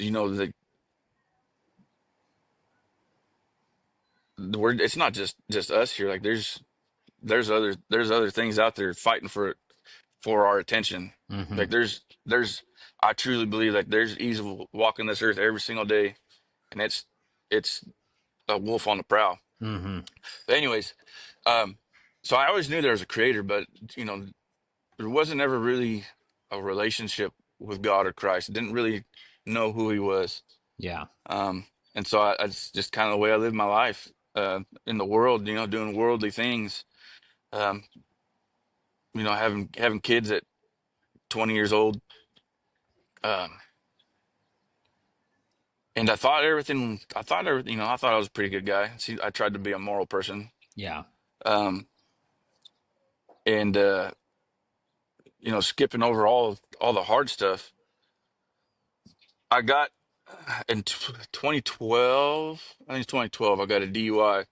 The word it's not just us here. Like there's other things out there fighting for our attention. Mm-hmm. Like there's I truly believe that there's evil walking this earth every single day, and it's a wolf on the prowl. Mm-hmm. But anyways, um, so I always knew there was a creator, but you know there wasn't ever really a relationship with God or Christ. I didn't really know who he was. Yeah. Um, and so it's just kind of the way I live my life in the world, doing worldly things. Um, having kids at 20 years old. Um, and I thought I was a pretty good guy. See, I tried to be a moral person. Yeah. Um, and skipping over all the hard stuff. I got in 2012, I think it's 2012, I got a DUI.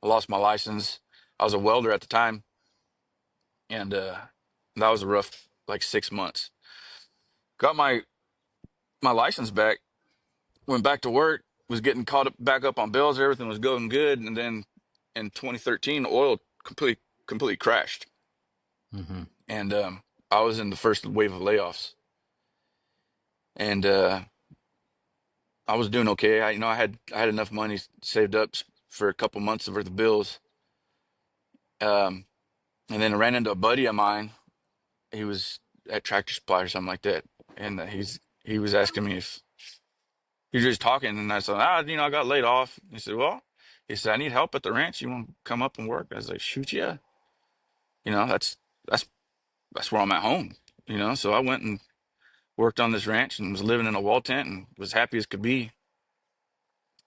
I lost my license. I was a welder at the time, and that was like 6 months. Got my license back, went back to work, was getting caught up back up on bills, everything was going good, and then in 2013, oil completely crashed, Mm-hmm. and I was in the first wave of layoffs, and I was doing okay. I had enough money saved up for a couple months worth of bills, um, and then I ran into a buddy of mine. He was at Tractor Supply or something like that, and he was asking me if he was just talking, and I said, I got laid off. He said, well, he said, I need help at the ranch. You want to come up and work? I was like, shoot, yeah. That's that's where I'm at home. So I went and worked on this ranch and was living in a wall tent and was happy as could be.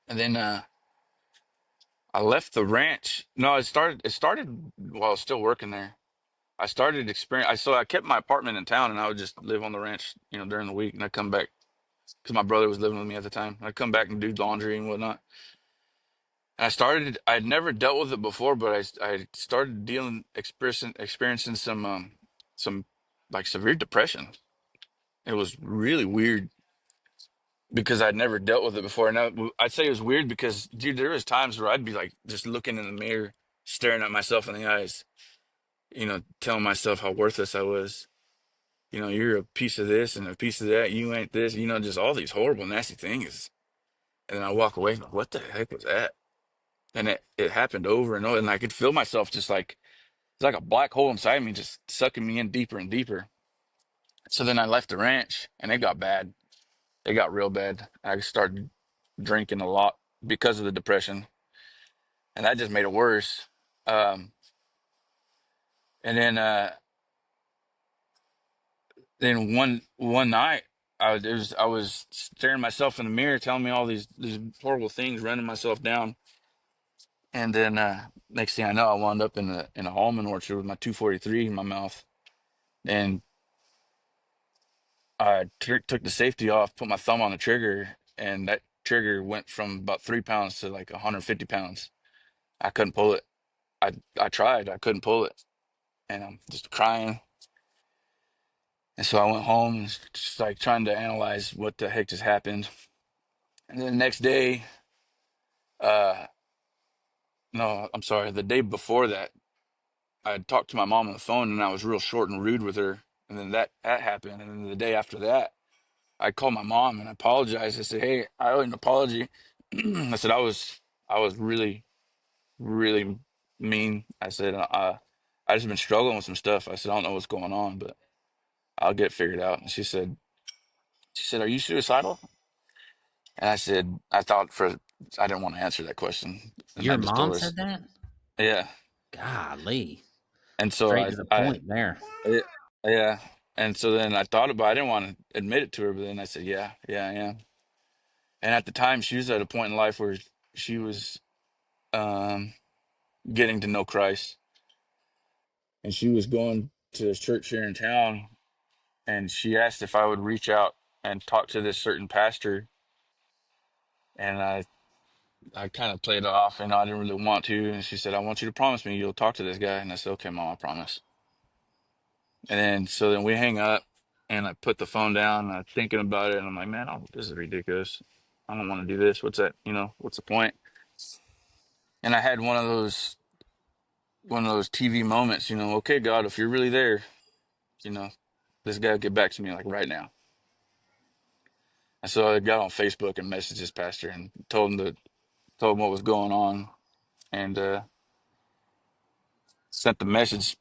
And then I left the ranch. No, it started while I was still working there. I started experience. I kept my apartment in town, and I would just live on the ranch, during the week, and I'd come back because my brother was living with me at the time. I'd come back and do laundry and whatnot. And I'd never dealt with it before, but I started experiencing some like severe depression. It was really weird because I'd never dealt with it before. And I'd say it was weird because, dude, there was times where I'd be like just looking in the mirror, staring at myself in the eyes, telling myself how worthless I was. You're a piece of this and a piece of that. You ain't this, just all these horrible, nasty things. And then I walk away, like, what the heck was that? And it happened over and over. And I could feel myself just like, it's like a black hole inside me, just sucking me in deeper and deeper. So then I left the ranch and it got bad. It got real bad. I started drinking a lot because of the depression, and that just made it worse. Um, and then one night, I was staring myself in the mirror, telling me all these horrible things, running myself down, and then next thing I know, I wound up in a almond orchard with my 243 in my mouth, and I took the safety off, put my thumb on the trigger, and that trigger went from about 3 pounds to like 150 pounds. I couldn't pull it. I tried. I couldn't pull it, and I'm just crying. And so I went home and just like trying to analyze what the heck just happened. And then the next day, uh, no, I'm sorry, the day before that, I had talked to my mom on the phone, and I was real short and rude with her. And then that happened. And then the day after that, I called my mom and I apologized. I said, "Hey, I owe you an apology." I said I was really really mean. I said I just been struggling with some stuff. I said I don't know what's going on, but I'll get it figured out. And she said, "Are you suicidal?" And I said, I didn't want to answer that question, and I Your just told mom her, said that? yeah. Golly. And so Straight to the point there. yeah, yeah. And so then I thought about it. I didn't want to admit it to her, but then I said, yeah, yeah, I am. And at the time, she was at a point in life where she was um, getting to know Christ, and she was going to this church here in town, and she asked if I would reach out and talk to this certain pastor, and I kind of played it off, and I didn't really want to. And she said, "I want you to promise me you'll talk to this guy." And I said, "Okay, Mom, I promise." And then so then we hang up, and I put the phone down, and I'm thinking about it, and I'm like, "Man, this is ridiculous. I don't want to do this. What's that? What's the point?" And I had one of those TV moments. Okay, God, if you're really there, you know, this guy will get back to me like right now. And so I got on Facebook and messaged this pastor and told him what was going on, and sent the message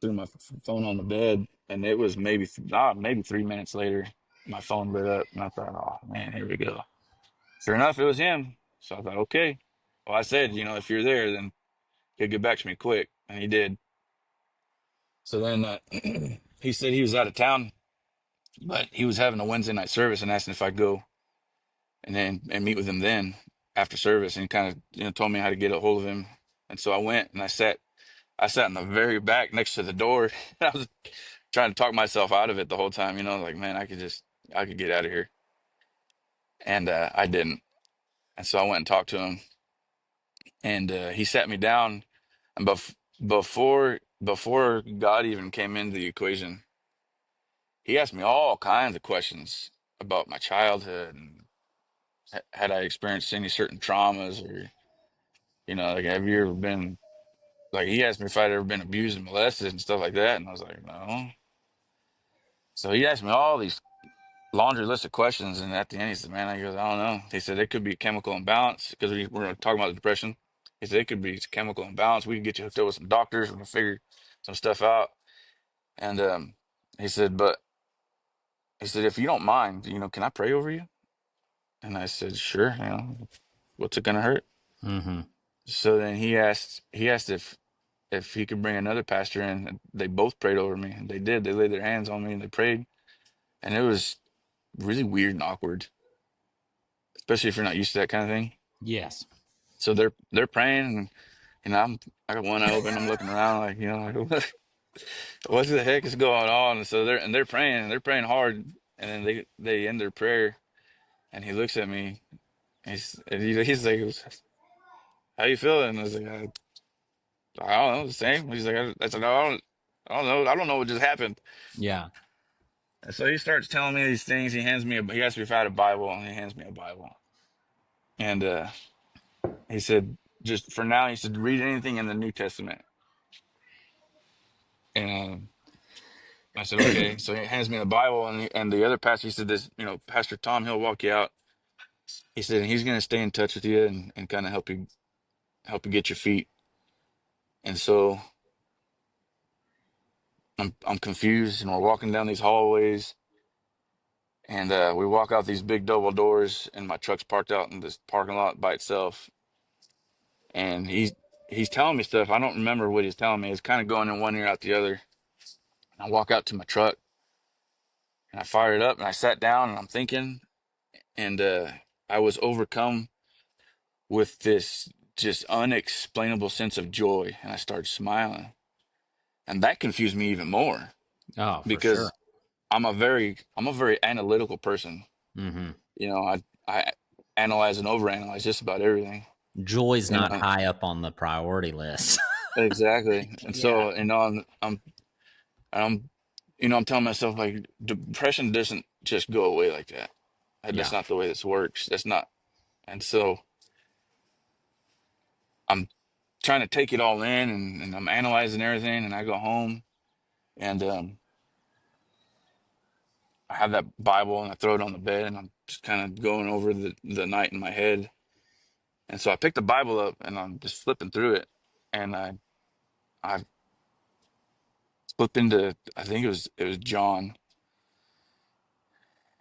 through my phone on the bed, and it was maybe 3 minutes later, my phone lit up, and I thought, oh man, here we go. Sure enough, it was him. So I thought, okay. Well, I said, if you're there, then he'll get back to me quick, and he did. So then he said he was out of town, but he was having a Wednesday night service and asking if I'd go and meet with him then after service, and he kind of told me how to get a hold of him. And so I went and I sat in the very back next to the door. I was trying to talk myself out of it the whole time, like, man, I could get out of here. And I didn't. And so I went and talked to him, and he sat me down. And before God even came into the equation, he asked me all kinds of questions about my childhood and had I experienced any certain traumas, or like, have you ever been, like, he asked me if I'd ever been abused and molested and stuff like that, and I was like, no. So he asked me all these laundry list of questions, and at the end he said, man, I goes, I don't know. He said it could be chemical imbalance, because we were talking about depression. He said it could be chemical imbalance. We can get you hooked up with some doctors. We can figure some stuff out. And he said, but he said, if you don't mind, can I pray over you? And I said, sure. What's it gonna hurt? Mm-hmm. So then he asked if he could bring another pastor in. And they both prayed over me, and they did. They laid their hands on me and they prayed, and it was really weird and awkward, especially if you're not used to that kind of thing. Yes. So they're praying, and I got one eye open. I'm looking around like, what the heck is going on? And so they're praying, and they're praying hard, and then they end their prayer, and he looks at me. He's like, how you feeling? I was like, I don't know, the same. He's like, I said, no, I don't know. I don't know what just happened. Yeah. And so he starts telling me these things. He asked me if I had a Bible, and he hands me a Bible. And he said, just for now, he said, read anything in the New Testament. And I said, okay. So he hands me the Bible, and the other pastor, he said, this, Pastor Tom, he'll walk you out. He said, and he's going to stay in touch with you and kind of help you get your feet. And so I'm confused, and we're walking down these hallways, and we walk out these big double doors, and my truck's parked out in this parking lot by itself. And he's telling me stuff. I don't remember what he's telling me. It's kind of going in one ear out the other. And I walk out to my truck, and I fire it up, and I sat down, and I'm thinking, and I was overcome with this just unexplainable sense of joy, and I started smiling, and that confused me even more, Oh, for sure. because I'm a very analytical person. Mm-hmm. I analyze and overanalyze just about everything. Joy's You not know, high up on the priority list. exactly. And Yeah. so, I'm I'm telling myself, like, depression doesn't just go away like that. That's Yeah. not the way this works. That's not. And so I'm trying to take it all in, and I'm analyzing everything, and I go home, and I have that Bible, and I throw it on the bed, and I'm just kind of going over the night in my head. And so I pick the Bible up, and I'm just flipping through it, and I flip into, I think it was John.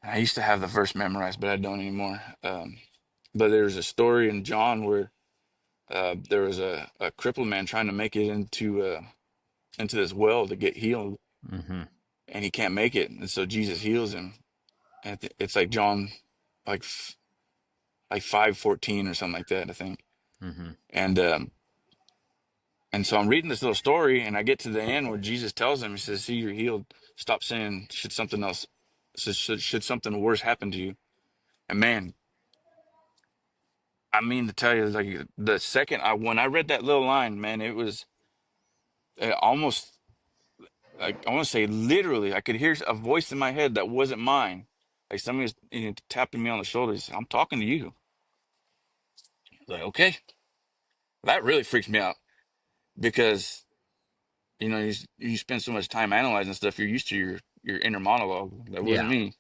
And I used to have the verse memorized, but I don't anymore. But there's a story in John where there was a crippled man trying to make it into this well to get healed, Mm-hmm. and he can't make it, and so Jesus heals him. And it's like John, like 5:14 or something like that, I think. Mm-hmm. And so I'm reading this little story, and I get to the end where Jesus tells him, he says, "See, you're healed. Stop sinning. Should something else, should something worse happen to you?" And man, I mean to tell you, like, the second when I read that little line, man, it was almost, like, I want to say literally, I could hear a voice in my head that wasn't mine. Like somebody was, tapping me on the shoulder. He said, "I'm talking to you." I was like, okay, that really freaks me out, because you spend so much time analyzing stuff. You're used to your inner monologue. That wasn't Yeah. me.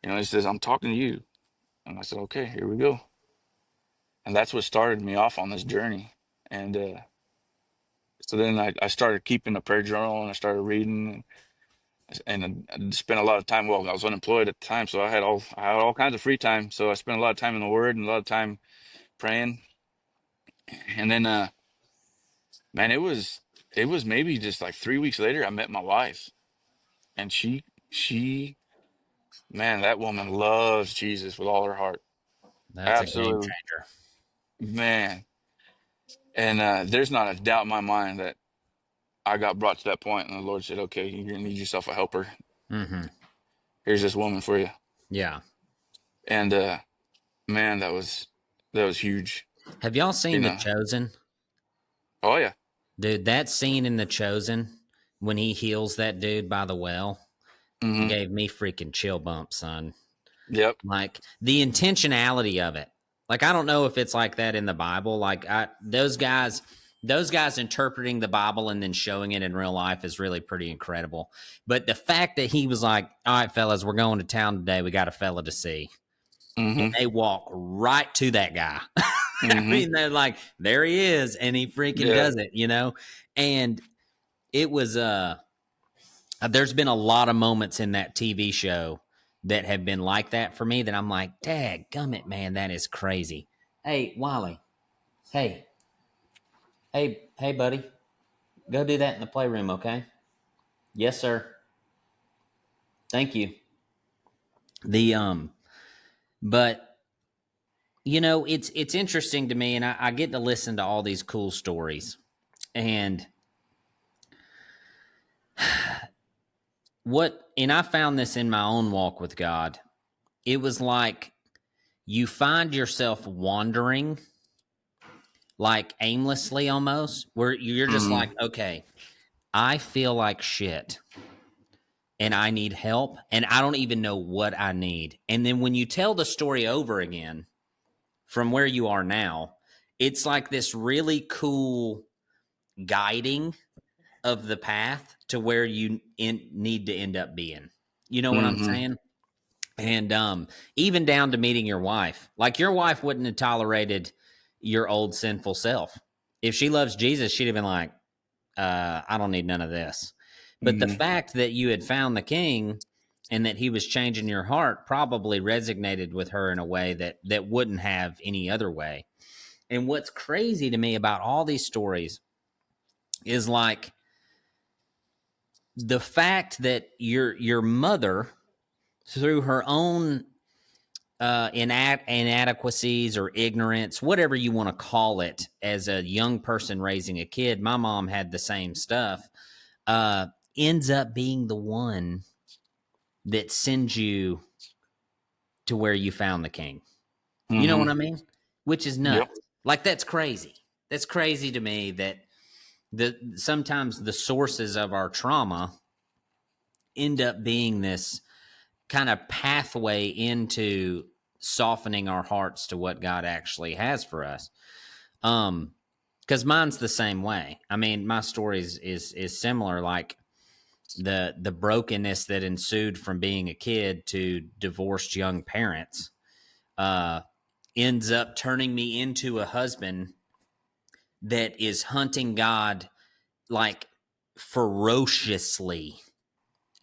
He says, "I'm talking to you," and I said, "Okay, here we go." And that's what started me off on this journey. And so then I started keeping a prayer journal, and I started reading, and I spent a lot of time. Well, I was unemployed at the time, so I had all kinds of free time. So I spent a lot of time in the Word and a lot of time praying. And then, man, it was maybe just like 3 weeks later, I met my wife, and she man, that woman loves Jesus with all her heart. That's a game Absolutely, changer. man. And there's not a doubt in my mind that I got brought to that point, and the Lord said, "Okay, you're gonna need yourself a helper. Mm-hmm. Here's this woman for you." Yeah. And man, that was huge. Have y'all You seen The know. Chosen? Oh yeah. Dude, that scene in The Chosen when he heals that dude by the well, gave me freaking chill bumps, son. Yep. Like the intentionality of it. Like I don't know if it's like that in the Bible. Like those guys interpreting the Bible and then showing it in real life is really pretty incredible. But the fact that he was like, "All right, fellas, we're going to town today. We got a fella to see," and they walk right to that guy. I mean, they're like, "There he is," and he freaking does it, you know. And it was there's been a lot of moments in that TV show that have been like that for me that I'm like, dadgummit, man, that is crazy. Hey, Wally. Hey. Hey, buddy. Go do that in the playroom, okay? Yes, sir. Thank you. But you know, it's interesting to me, and I get to listen to all these cool stories. And I found this in my own walk with God. It was like you find yourself wandering like aimlessly almost, where you're just like, okay, I feel like shit and I need help and I don't even know what I need. And then when you tell the story over again from where you are now, it's like this really cool guiding of the path to where you need to end up being. You know what I'm saying? And even down to meeting your wife. Like your wife wouldn't have tolerated your old sinful self. If she loves Jesus, she'd have been like, I don't need none of this. But the fact that you had found the king and that he was changing your heart probably resonated with her in a way that wouldn't have any other way. And what's crazy to me about all these stories is like the fact that your mother, through her own inadequacies or ignorance, whatever you want to call it, as a young person raising a kid, my mom had the same stuff, ends up being the one that sends you to where you found the king. You know what I mean? Which is nuts. Yep. Like that's crazy. That's crazy to me that sometimes the sources of our trauma end up being this kind of pathway into softening our hearts to what God actually has for us. Because mine's the same way. I mean, my story is similar. Like the brokenness that ensued from being a kid to divorced young parents ends up turning me into a husband that is hunting God like ferociously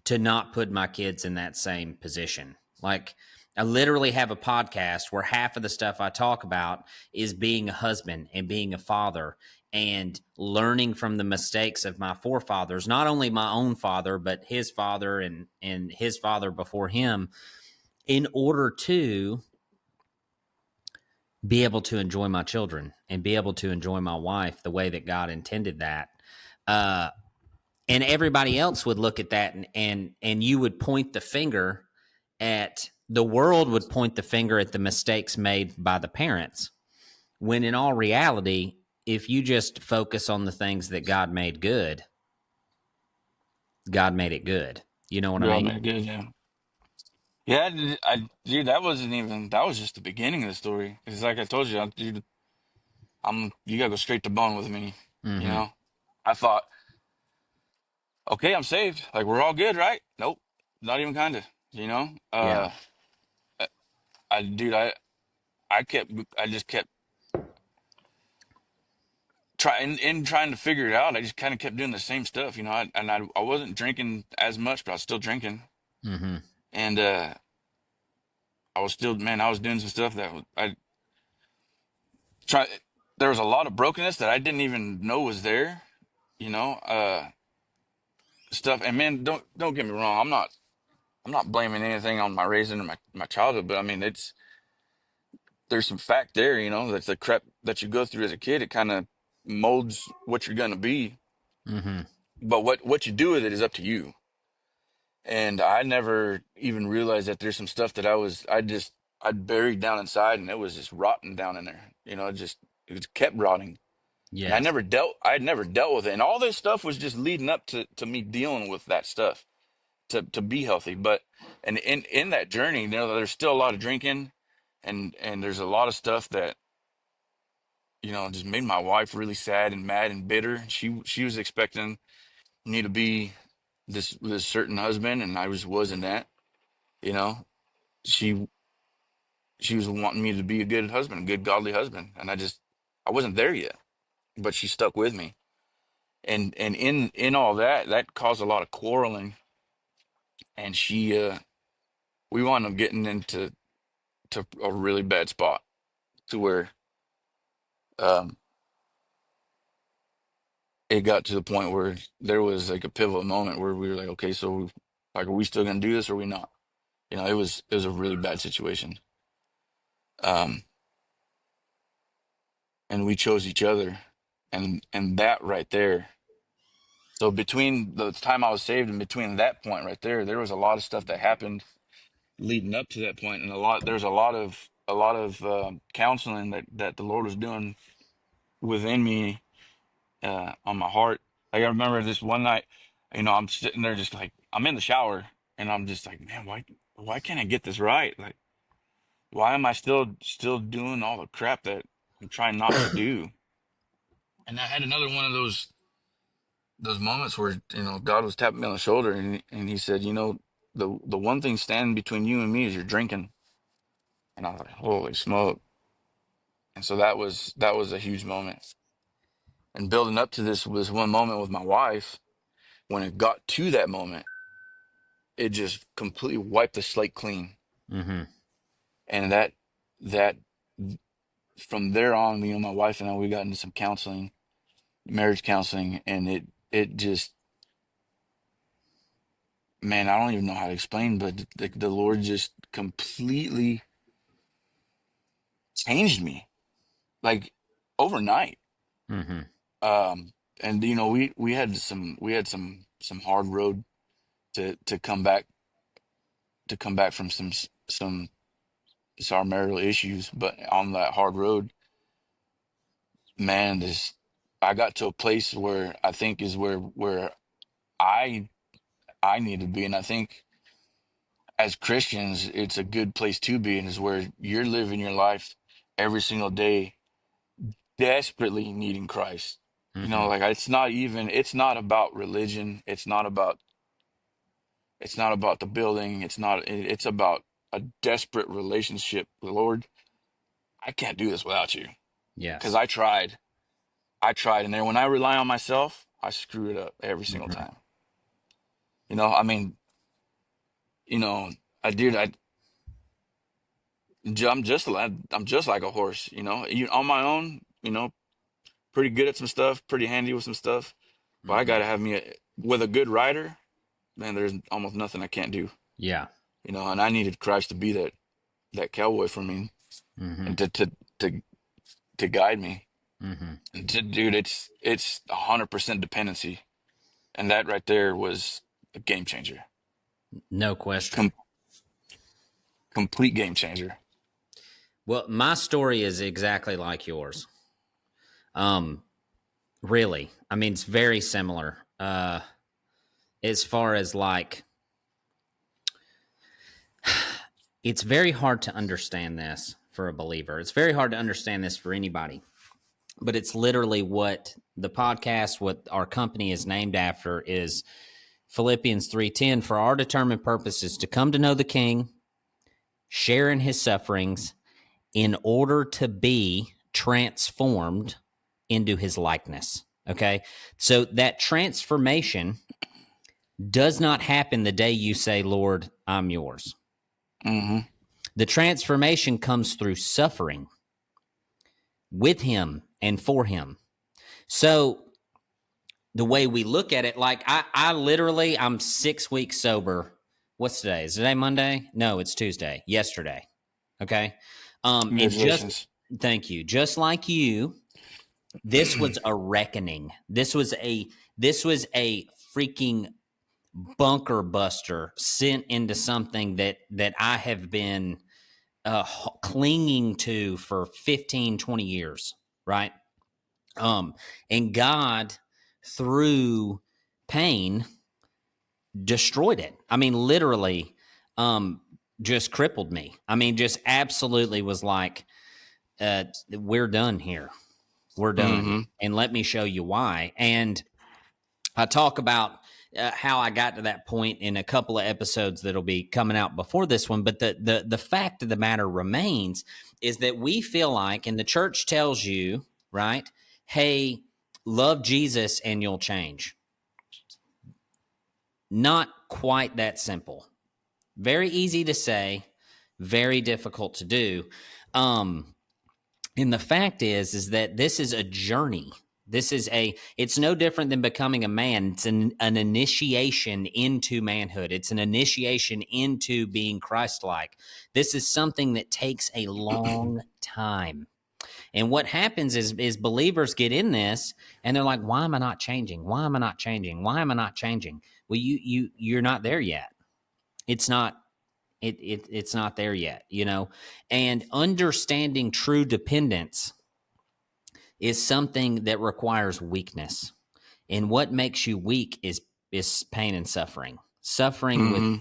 to not put my kids in that same position. Like I literally have a podcast where half of the stuff I talk about is being a husband and being a father and learning from the mistakes of my forefathers, not only my own father, but his father and his father before him, in order to be able to enjoy my children and be able to enjoy my wife the way that God intended that. And everybody else would look at that and you would point the finger at the world would point the finger at the mistakes made by the parents, when in all reality, if you just focus on the things that God made good, God made it good. You know what I Yeah, mean? man, good, yeah. Yeah, dude, that wasn't even, that was just the beginning of the story. It's like I told you, dude, you gotta go straight to bone with me. You Mm-hmm. know, I thought, okay, I'm saved. Like we're all good, right? Nope, not even kinda. You know, Yeah. dude, I just kept trying to figure it out. I just kind of kept doing the same stuff. You know, I wasn't drinking as much, but I was still drinking, Mm-hmm. and I was still, man, I was doing some stuff that I try. There was a lot of brokenness that I didn't even know was there. You know, stuff. And man, don't get me wrong. I'm not blaming anything on my raising or my childhood, but I mean, there's some fact there. You know, that the crap that you go through as a kid, it kind of molds what you're gonna be. Mm-hmm. But what you do with it is up to you. And I never even realized that there's some stuff that I'd buried down inside, and it was just rotting down in there. You know, it just kept rotting. And Yes. I had never dealt with it. And all this stuff was just leading up to me dealing with that stuff. to be healthy. But and in that journey, you know, there's still a lot of drinking, and there's a lot of stuff that, you know, just made my wife really sad and mad and bitter. She was expecting me to be this certain husband, and I just wasn't that. You know, she she was wanting me to be a good husband, a good godly husband, and I wasn't there yet. But she stuck with me, and in all that caused a lot of quarreling, and we wound up getting into a really bad spot to where um it got to the point where there was like a pivotal moment where we were like, okay, so like, are we still gonna do this or are we not? You know, it was a really bad situation. Um, and we chose each other, and that right there. So between the time I was saved and between that point right there was a lot of stuff that happened leading up to that point, and there's a lot of counseling that the Lord was doing within me, on my heart. Like I remember this one night, you know, I'm sitting there just like I'm in the shower, and I'm just like, man, why can't I get this right? Like, why am I still doing all the crap that I'm trying not to do? And I had another one of those moments where, you know, God was tapping me on the shoulder, and he said, you know, the one thing standing between you and me is your drinking. And I was like, holy smoke. And so that was a huge moment. And building up to this was one moment with my wife. When it got to that moment, it just completely wiped the slate clean. Mm-hmm. And that from there on, you know, my wife and I, we got into some counseling, marriage counseling, and it just, man, I don't even know how to explain, but the Lord just completely changed me, like, overnight. Mm-hmm. Um, and you know, we had some hard road to come back from some our marital issues, but on that hard road, man, this I got to a place where I think is where I I need to be, and I think as Christians, it's a good place to be, and is where you're living your life every single day, desperately needing Christ. You Mm-hmm. know, like it's not about religion. It's not about the building. It's about a desperate relationship. Lord, I can't do this without you because Yes. I tried, and then when I rely on myself, I screw it up every single Mm-hmm. time. You know, I mean, you know, I did. I'm just like a horse. You know, you on my own. You know, pretty good at some stuff, pretty handy with some stuff. But I Mm-hmm. gotta have with a good rider. Man, there's almost nothing I can't do. Yeah. You know, and I needed Christ to be that cowboy for me, Mm-hmm. and to to guide me. Mm-hmm. And dude, it's 100% dependency, and that right there was a game changer. No question. Com- Complete game changer. Well, my story is exactly like yours. Um, really. I mean, it's very similar. As far as like, it's very hard to understand this for a believer. It's very hard to understand this for anybody. But it's literally what the podcast, what our company is named after, is Philippians 3:10. For our determined purpose is to come to know the King, share in his sufferings, in order to be transformed into his likeness. Okay. So that transformation does not happen the day you say, Lord, I'm yours. Mm-hmm. The transformation comes through suffering with him and for him. So the way we look at it, like I literally, I'm 6 weeks sober. What's today? Is today Monday? No, it's Tuesday. Yesterday. Okay. And just Congratulations. thank you. Just like you, this was a reckoning. This was a freaking bunker buster sent into something that I have been clinging to for 15, 20 years, right? And God, through pain, destroyed it. I mean, literally, just crippled me. I mean, just absolutely was like, we're done here. We're done. And let me show you why. And I talk about how I got to that point in a couple of episodes that'll be coming out before this one. But the fact of the matter remains is that we feel like, and the church tells you, right, hey, love Jesus and you'll change. Not quite that simple. Very easy to say, very difficult to do. And the fact is that this is a journey. It's no different than becoming a man. It's an initiation into manhood. It's an initiation into being Christ-like. This is something that takes a long time. And what happens is believers get in this and they're like, why am I not changing? Why am I not changing? Why am I not changing? Well, you're not there yet. It's not there yet, you know. And understanding true dependence is something that requires weakness. And what makes you weak is pain and suffering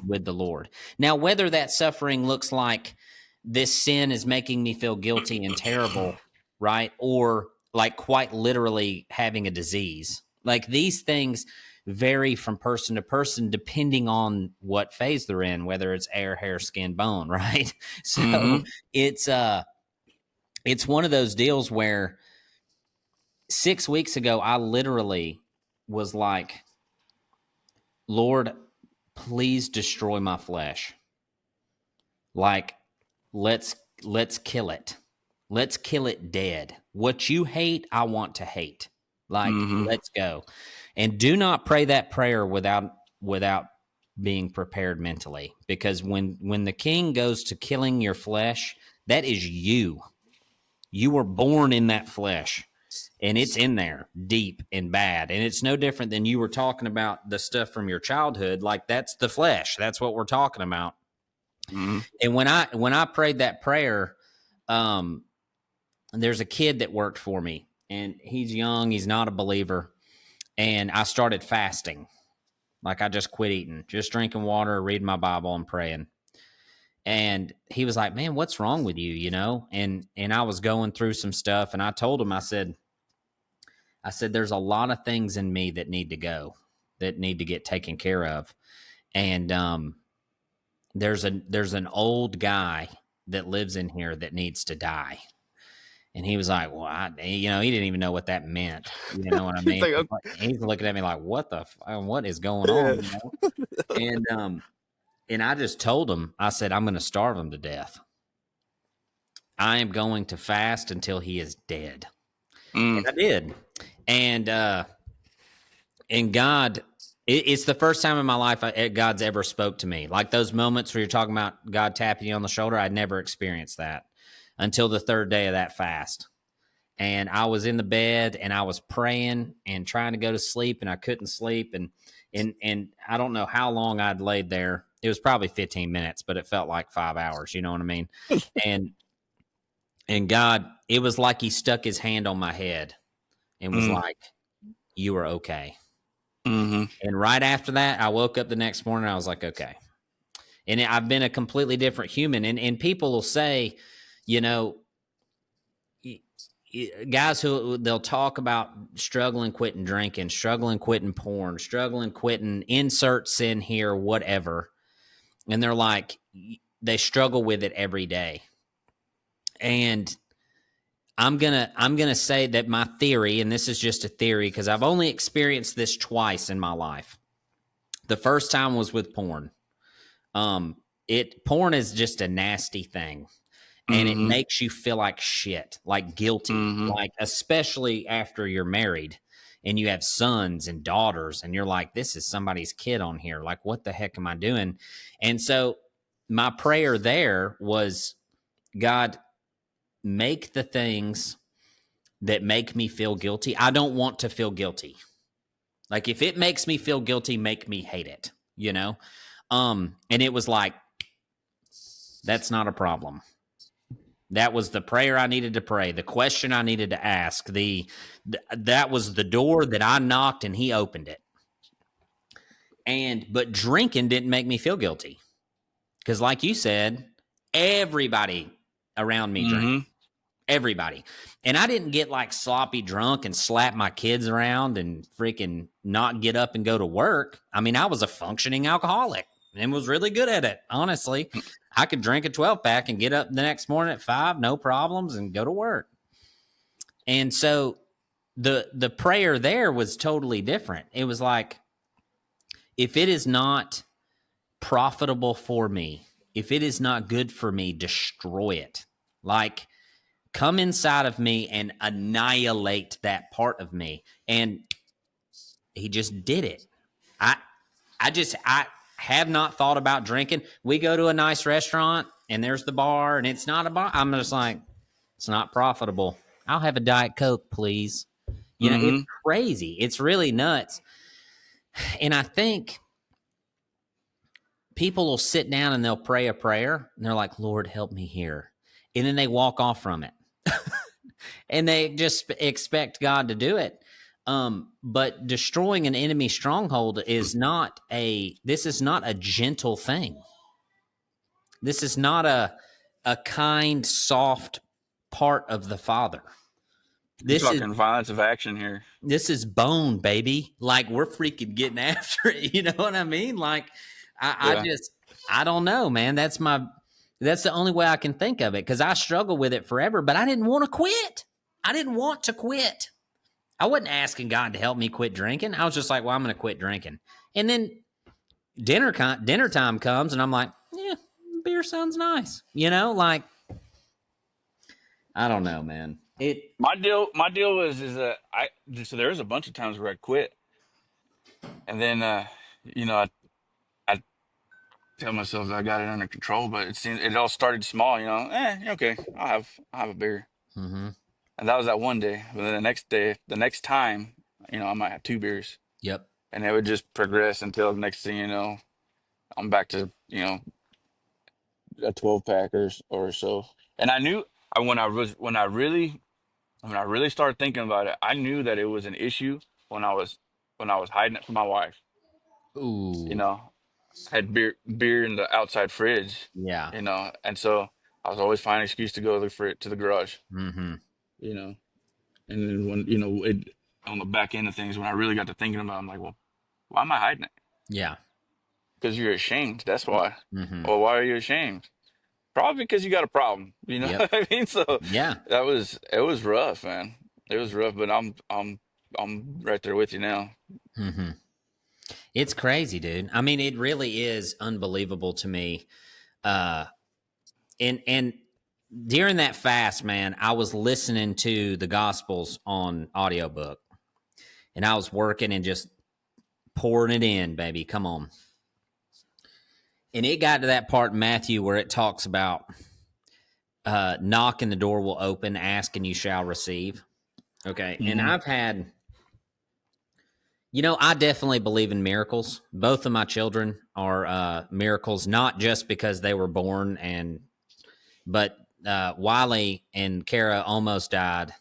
with the Lord. Now, whether that suffering looks like this sin is making me feel guilty and terrible, right? Or like quite literally having a disease. Like these things vary from person to person depending on what phase they're in, whether it's air, hair, skin, bone, right? So it's one of those deals where 6 weeks ago, I literally was like, Lord, please destroy my flesh. Like, let's kill it. Let's kill it dead. What you hate, I want to hate. Like, let's go. And do not pray that prayer without being prepared mentally. Because when the king goes to killing your flesh, that is you. You were born in that flesh. And it's in there deep and bad. And it's no different than you were talking about the stuff from your childhood. Like that's the flesh. That's what we're talking about. And when I prayed that prayer, there's a kid that worked for me and he's young. He's not a believer. And I started fasting. Like I just quit eating, just drinking water, reading my Bible and praying. And he was like, man, what's wrong with you? You know? And I was going through some stuff and I told him, I said, there's a lot of things in me that need to go, that need to get taken care of. And there's an old guy that lives in here that needs to die. And he was like, well, he didn't even know what that meant. You know what I mean? He's looking at me like, what is going on? You know? And I just told him, I said, I'm going to starve him to death. I am going to fast until he is dead. And I did. And God, it's the first time in my life God's ever spoke to me. Like those moments where you're talking about God tapping you on the shoulder, I'd never experienced that until the third day of that fast. And I was in the bed and I was praying and trying to go to sleep and I couldn't sleep. And I don't know how long I'd laid there. It was probably 15 minutes, but it felt like 5 hours. You know what I mean? And God, it was like he stuck his hand on my head and was like, you are okay. And right after that, I woke up the next morning. I was like, okay. And I've been a completely different human. And people will say, you know, guys who they'll talk about struggling, quitting drinking, struggling, quitting porn, struggling, quitting insert sin here, whatever. And they're like, they struggle with it every day. And I'm gonna say that my theory, and this is just a theory because I've only experienced this twice in my life. The first time was with porn. Porn is just a nasty thing, and it makes you feel like shit, like guilty, like especially after you're married and you have sons and daughters, and you're like, this is somebody's kid on here. Like, what the heck am I doing? And so my prayer there was, God, make the things that make me feel guilty. I don't want to feel guilty. Like if it makes me feel guilty, make me hate it, you know? And it was like, that's not a problem. That was the prayer I needed to pray. The question I needed to ask. That was the door that I knocked and he opened it. But drinking didn't make me feel guilty. Because like you said, everybody around me drank. Everybody. And I didn't get like sloppy drunk and slap my kids around and freaking not get up and go to work. I mean, I was a functioning alcoholic and was really good at it. Honestly, I could drink a 12-pack and get up the next morning at 5, no problems, and go to work. And so the prayer there was totally different. It was like, if it is not profitable for me, if it is not good for me, destroy it. Like, come inside of me and annihilate that part of me. And he just did it. I have not thought about drinking. We go to a nice restaurant and there's the bar and it's not a bar. I'm just like, it's not profitable. I'll have a Diet Coke, please. You know, it's crazy. It's really nuts. And I think people will sit down and they'll pray a prayer and they're like, Lord, help me here. And then they walk off from it. And they just expect God to do it. But destroying an enemy stronghold is not a gentle thing. This is not a kind, soft part of the Father. You're talking violence of action here. This is bone, baby. Like, we're freaking getting after it. You know what I mean? Like, I don't know, man. That's the only way I can think of it, because I struggled with it forever, but I didn't want to quit. I didn't want to quit. I wasn't asking God to help me quit drinking. I was just like, well, I'm going to quit drinking. And then dinner time comes and I'm like, yeah, beer sounds nice. You know, like, I don't know, man. My deal was that so there was a bunch of times where I quit. And then I tell myself that I got it under control, but it all started small, okay, I'll have a beer. Mm-hmm. And that was that one day. But then the next time, I might have 2 beers. Yep. And it would just progress until the next thing you know, I'm back to, a 12-pack or so. And I knew when I really started thinking about it, I knew that it was an issue when I was hiding it from my wife. Ooh. I had beer in the outside fridge. Yeah. And so I was always finding an excuse to go to the garage. Mm-hmm. And then when it on the back end of things, when I really got to thinking about it, I'm like, well, why am I hiding it? Yeah. Because you're ashamed. That's why. Mm-hmm. Well, why are you ashamed? Probably because you got a problem. You know what I mean? So yeah, it was rough, man. It was rough, but I'm right there with you now. Mm-hmm. It's crazy, dude. I mean, it really is unbelievable to me. And during that fast, man, I was listening to the Gospels on audiobook, and I was working and just pouring it in, baby. Come on. And it got to that part in Matthew where it talks about knock and the door will open, ask and you shall receive. Okay. Mm-hmm. And I've had, I definitely believe in miracles. Both of my children are miracles, not just because they were born, but Wiley and Kara almost died.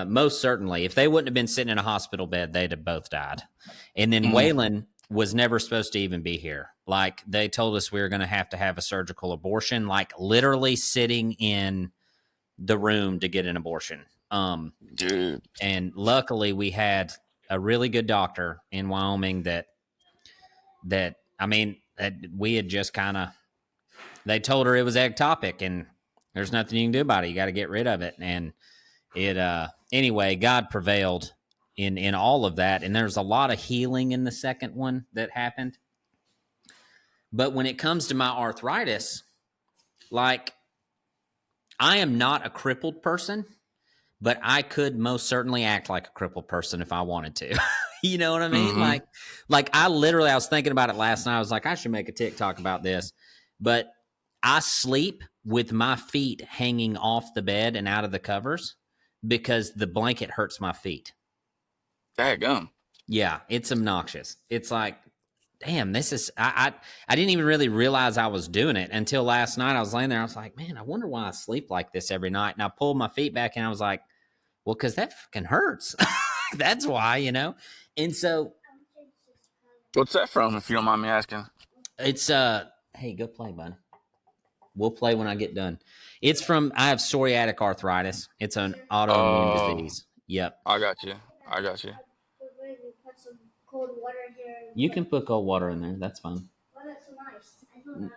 Most certainly. If they wouldn't have been sitting in a hospital bed, they'd have both died. And then Waylon was never supposed to even be here. Like, they told us we were going to have a surgical abortion, like literally sitting in the room to get an abortion. Dude. And luckily we had a really good doctor in Wyoming that we had just they told her it was ectopic and there's nothing you can do about it. You got to get rid of it. And anyway, God prevailed in all of that. And there's a lot of healing in the second one that happened. But when it comes to my arthritis, like, I am not a crippled person, but I could most certainly act like a crippled person if I wanted to. You know what I mean? Mm-hmm. Like I was thinking about it last night. I was like, I should make a TikTok about this. But I sleep with my feet hanging off the bed and out of the covers because the blanket hurts my feet. Daggum. Yeah, it's obnoxious. It's like, damn, this is, I didn't even really realize I was doing it until last night. I was laying there. I was like, man, I wonder why I sleep like this every night. And I pulled my feet back and I was like, well, because that fucking hurts. That's why, And so, What's that from, if you don't mind me asking? It's hey, go play, bud. We'll play when I get done. It's from I have psoriatic arthritis. It's an autoimmune Oh, disease. Yep. I got you. I got you. You can put cold water in there. That's fine.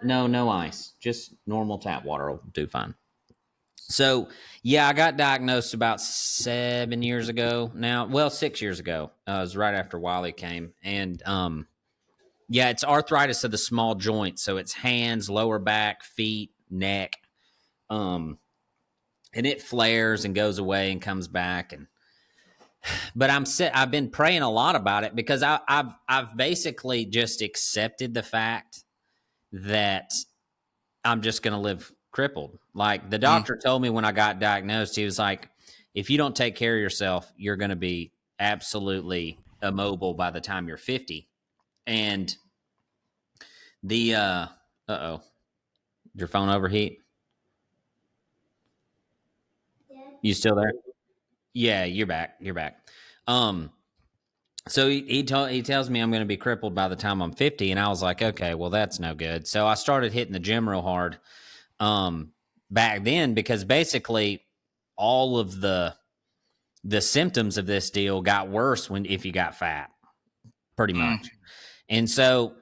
No, no ice. Just normal tap water will do fine. So, yeah, I got diagnosed about 7 years ago now. Well, 6 years ago. It was right after Wiley came. And yeah, it's arthritis of the small joints. So it's hands, lower back, feet, neck. Um, and it flares and goes away and comes back. But I've been praying a lot about it because I've basically just accepted the fact that I'm just going to live crippled. Like the Mm, doctor told me when I got diagnosed, he was like, if you don't take care of yourself, you're going to be absolutely immobile by the time you're 50. And the, oh, your phone overheat? You still there? Yeah, you're back. You're back. Um, so he tells me I'm going to be crippled by the time I'm 50. And I was like, okay, well, that's no good. So I started hitting the gym real hard um, back then because basically all of the symptoms of this deal got worse if you got fat, pretty mm, much. And so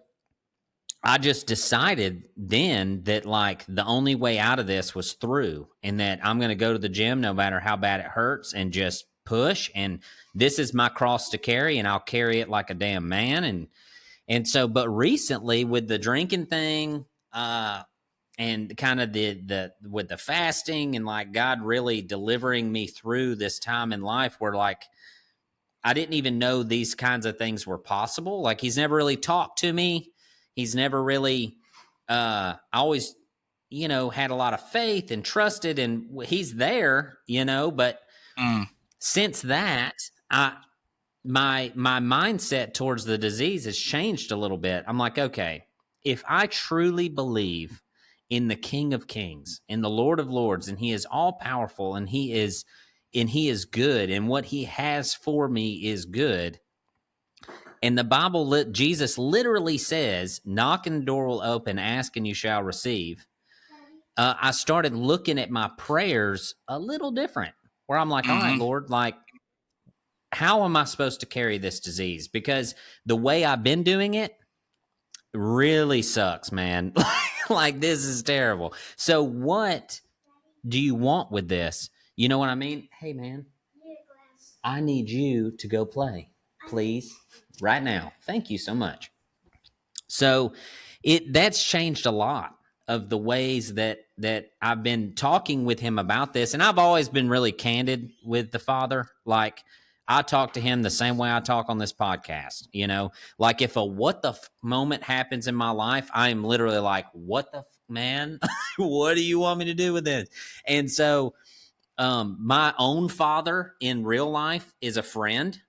I just decided then that like the only way out of this was through, and that I'm going to go to the gym no matter how bad it hurts and just push. And this is my cross to carry, and I'll carry it like a damn man. And so, but recently with the drinking thing, and kind of the with the fasting and like God really delivering me through this time in life where like I didn't even know these kinds of things were possible. Like he's never really talked to me. He's never really I always, had a lot of faith and trusted and he's there, but mm, since that, I my mindset towards the disease has changed a little bit. I'm like, okay, if I truly believe in the King of Kings and the Lord of Lords, and He is all powerful, and He is good, and what He has for me is good. And the Bible, Jesus literally says, "Knock and the door will open; ask and you shall receive." I started looking at my prayers a little different, where I'm like, "All right, mm-hmm. Lord, like." How am I supposed to carry this disease? Because the way I've been doing it really sucks, man. Like, this is terrible. So, what do you want with this? You know what I mean? Hey, man, I need you to go play, please, right now. Thank you so much. So, that's changed a lot of the ways that I've been talking with him about this, and I've always been really candid with the Father. Like I talk to him the same way I talk on this podcast. Like if a what the moment happens in my life, I am literally like, what the man? What do you want me to do with this? And so my own father in real life is a friend.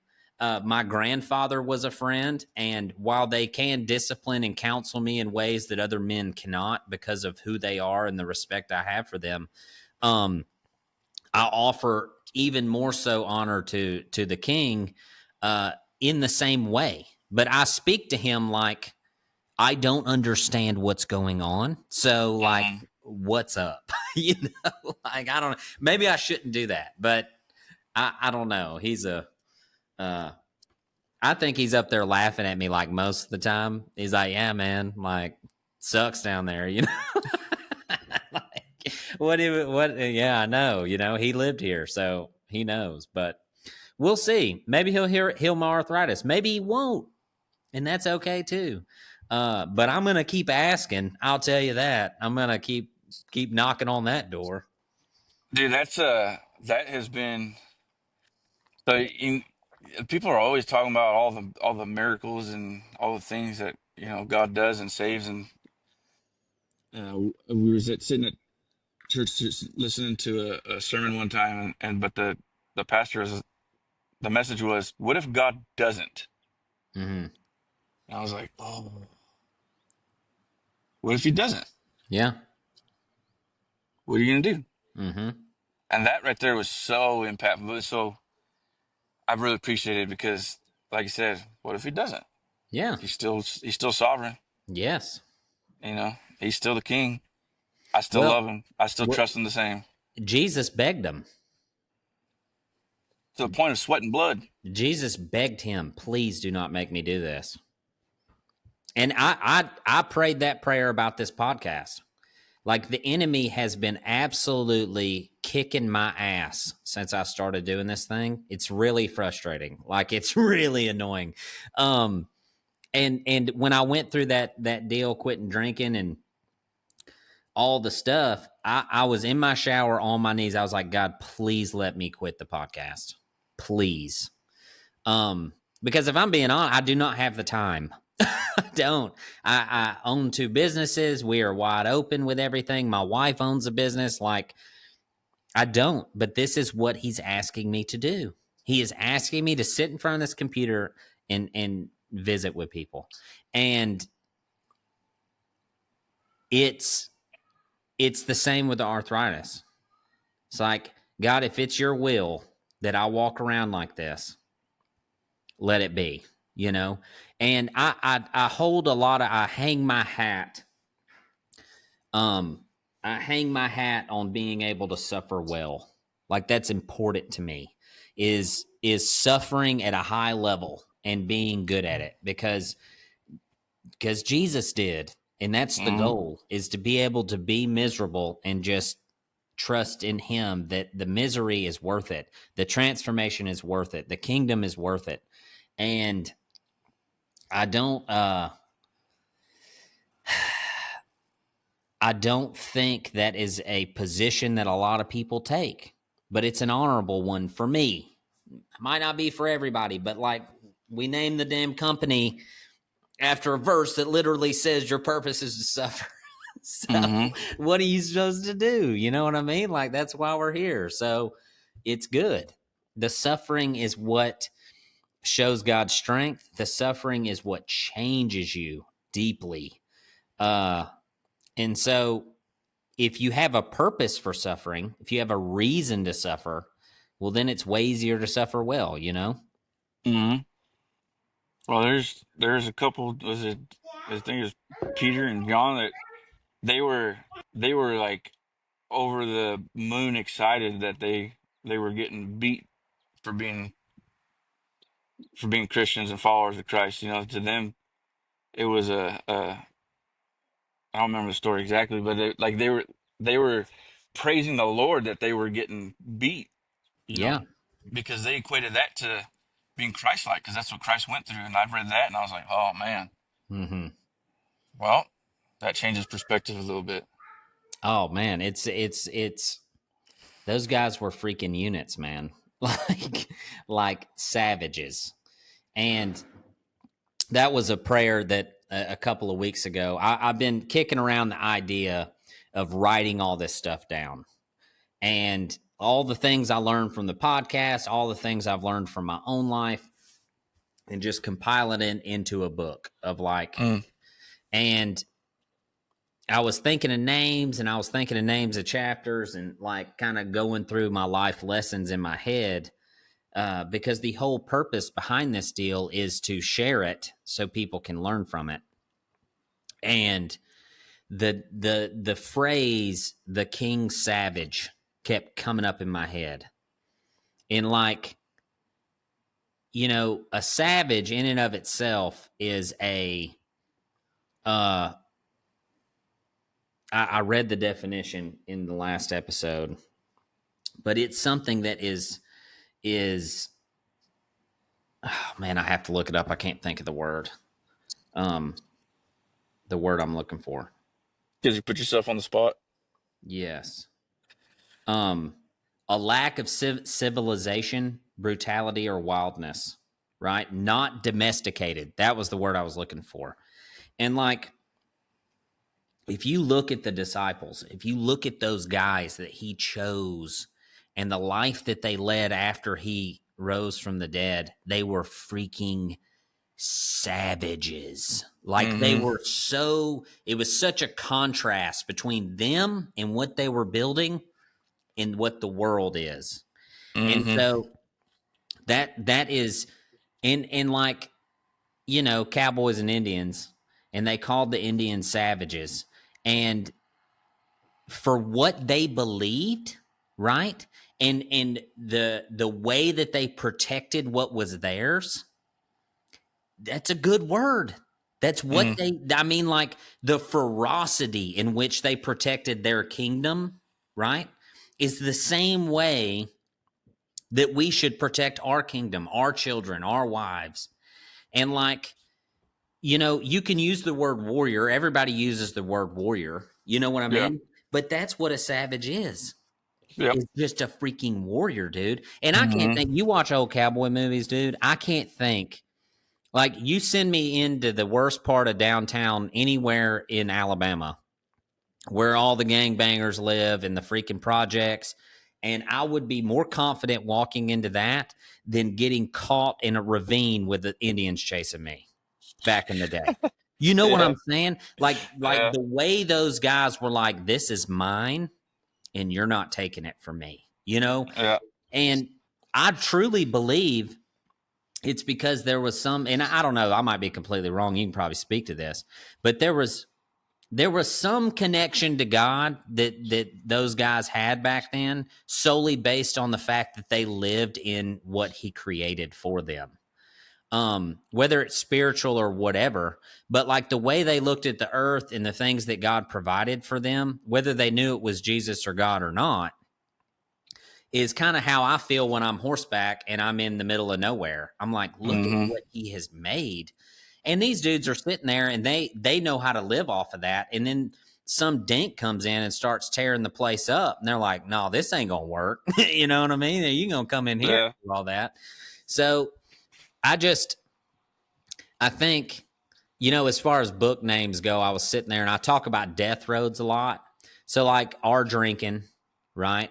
My grandfather was a friend. And while they can discipline and counsel me in ways that other men cannot because of who they are and the respect I have for them, I offer even more so honor to the king in the same way. But I speak to him like I don't understand what's going on. So, like, Mm-hmm. what's up? Like, I don't know. Maybe I shouldn't do that, but I don't know. Uh, I think he's up there laughing at me like most of the time. He's like, yeah, man, like, sucks down there. Like, yeah, I know, he lived here, so he knows, but we'll see. Maybe heal my arthritis. Maybe he won't, and that's okay too. But I'm gonna keep asking. I'll tell you that. I'm gonna keep knocking on that door. Dude, that has been so. People are always talking about all the miracles and all the things that God does and saves. And we were sitting at church just listening to a sermon one time, and but the the message was, "What if God doesn't?" Mm-hmm. And I was like, "Oh, what if He doesn't? Yeah. What are you gonna do?" Mm-hmm. And that right there was so impactful. So I really appreciate it because, like you said, what if He doesn't? Yeah. He's still sovereign. Yes. You know, he's still the king. I still Well, love him. I still trust him the same, Jesus begged him. to the point of sweat and blood. Jesus begged him, please do not make me do this. And I prayed that prayer about this podcast. Like, the enemy has been absolutely kicking my ass since I started doing this thing. It's really frustrating. Like, it's really annoying. And when I went through that deal, quitting drinking and all the stuff, I was in my shower on my knees. I was like, God, please let me quit the podcast. Please. Because if I'm being honest, I do not have the time. I don't. I own 2 businesses. We are wide open with everything. My wife owns a business. Like, I don't. But this is what he's asking me to do. He is asking me to sit in front of this computer and visit with people. And it's the same with the arthritis. It's like, God, if it's your will that I walk around like this, let it be, you know? And I hold a lot of, I hang my hat. I hang my hat on being able to suffer well. Like, that's important to me, is suffering at a high level and being good at it, because Jesus did. And that's the goal, is to be able to be miserable and just trust in him that the misery is worth it. The transformation is worth it. The kingdom is worth it. And I don't think that is a position that a lot of people take, but it's an honorable one for me. It might not be for everybody, but like, we named the damn company after a verse that literally says your purpose is to suffer. So what are you supposed to do? You know what I mean? Like, that's why we're here. So it's good. The suffering is what shows God's strength. The suffering is what changes you deeply. And so if you have a purpose for suffering, if you have a reason to suffer, well, then it's way easier to suffer well, you know? Well, there's a couple. I think it was Peter and John, that they were like over the moon excited that they were getting beat for being Christians and followers of Christ. You know, to them it was I don't remember the story exactly, but they were praising the Lord that they were getting beat. You know, Yeah. because they equated that to being Christ-like, because that's what Christ went through. And I've read that, and I was like, oh man. Mm-hmm. Well, that changes perspective a little bit. Oh man, it's those guys were freaking units, man. Like savages. And that was a prayer that a couple of weeks ago, I've been kicking around the idea of writing all this stuff down, and all the things I learned from the podcast, all the things I've learned from my own life, and just compiling it into a book of like, and I was thinking of names, and I was thinking of names of chapters, and like kind of going through my life lessons in my head, because the whole purpose behind this deal is to share it so people can learn from it. And the phrase "the King Savage" kept coming up in my head, and like, you know, a savage in and of itself is a I read the definition in the last episode, but it's something that is oh man, I have to look it up. I can't think of the word. The word I'm looking for. Because you put yourself on the spot. Yes. A lack of civilization, brutality, or wildness, right? Not domesticated. That was the word I was looking for. And like, if you look at the disciples, if you look at those guys that he chose and the life that they led after he rose from the dead, they were freaking savages. Like, they were it was such a contrast between them and what they were building and what the world is. And so that is, and like, cowboys and Indians, and they called the Indians savages. And for what they believed, right? And the way that they protected what was theirs, that's a good word. That's what like the ferocity in which they protected their kingdom, right? Is the same way that we should protect our kingdom, our children, our wives. And like, you can use the word warrior. Everybody uses the word warrior. You know what I Yeah. mean? But that's what a savage is. Yep. Is just a freaking warrior, dude. And I can't Mm-hmm. think, you watch old cowboy movies, dude. I can't think. Like, you send me into the worst part of downtown anywhere in Alabama where all the gangbangers live in the freaking projects, and I would be more confident walking into that than getting caught in a ravine with the Indians chasing me back in the day. You know what Yeah. I'm saying? Like Yeah. the way those guys were like, this is mine and you're not taking it from me, Yeah. And I truly believe it's because there was some, and I don't know, I might be completely wrong. You can probably speak to this, but there was some connection to God that those guys had back then, solely based on the fact that they lived in what he created for them. Whether it's spiritual or whatever, but like the way they looked at the earth and the things that God provided for them, whether they knew it was Jesus or God or not, is kind of how I feel when I'm horseback and I'm in the middle of nowhere. I'm like, look at Mm-hmm. what he has made. And these dudes are sitting there and they know how to live off of that. And then some dink comes in and starts tearing the place up. And they're like, no, this ain't going to work. You know what I mean? You're going to come in here Yeah. and do all that. So I think, as far as book names go, I was sitting there and I talk about death roads a lot. So like our drinking, right?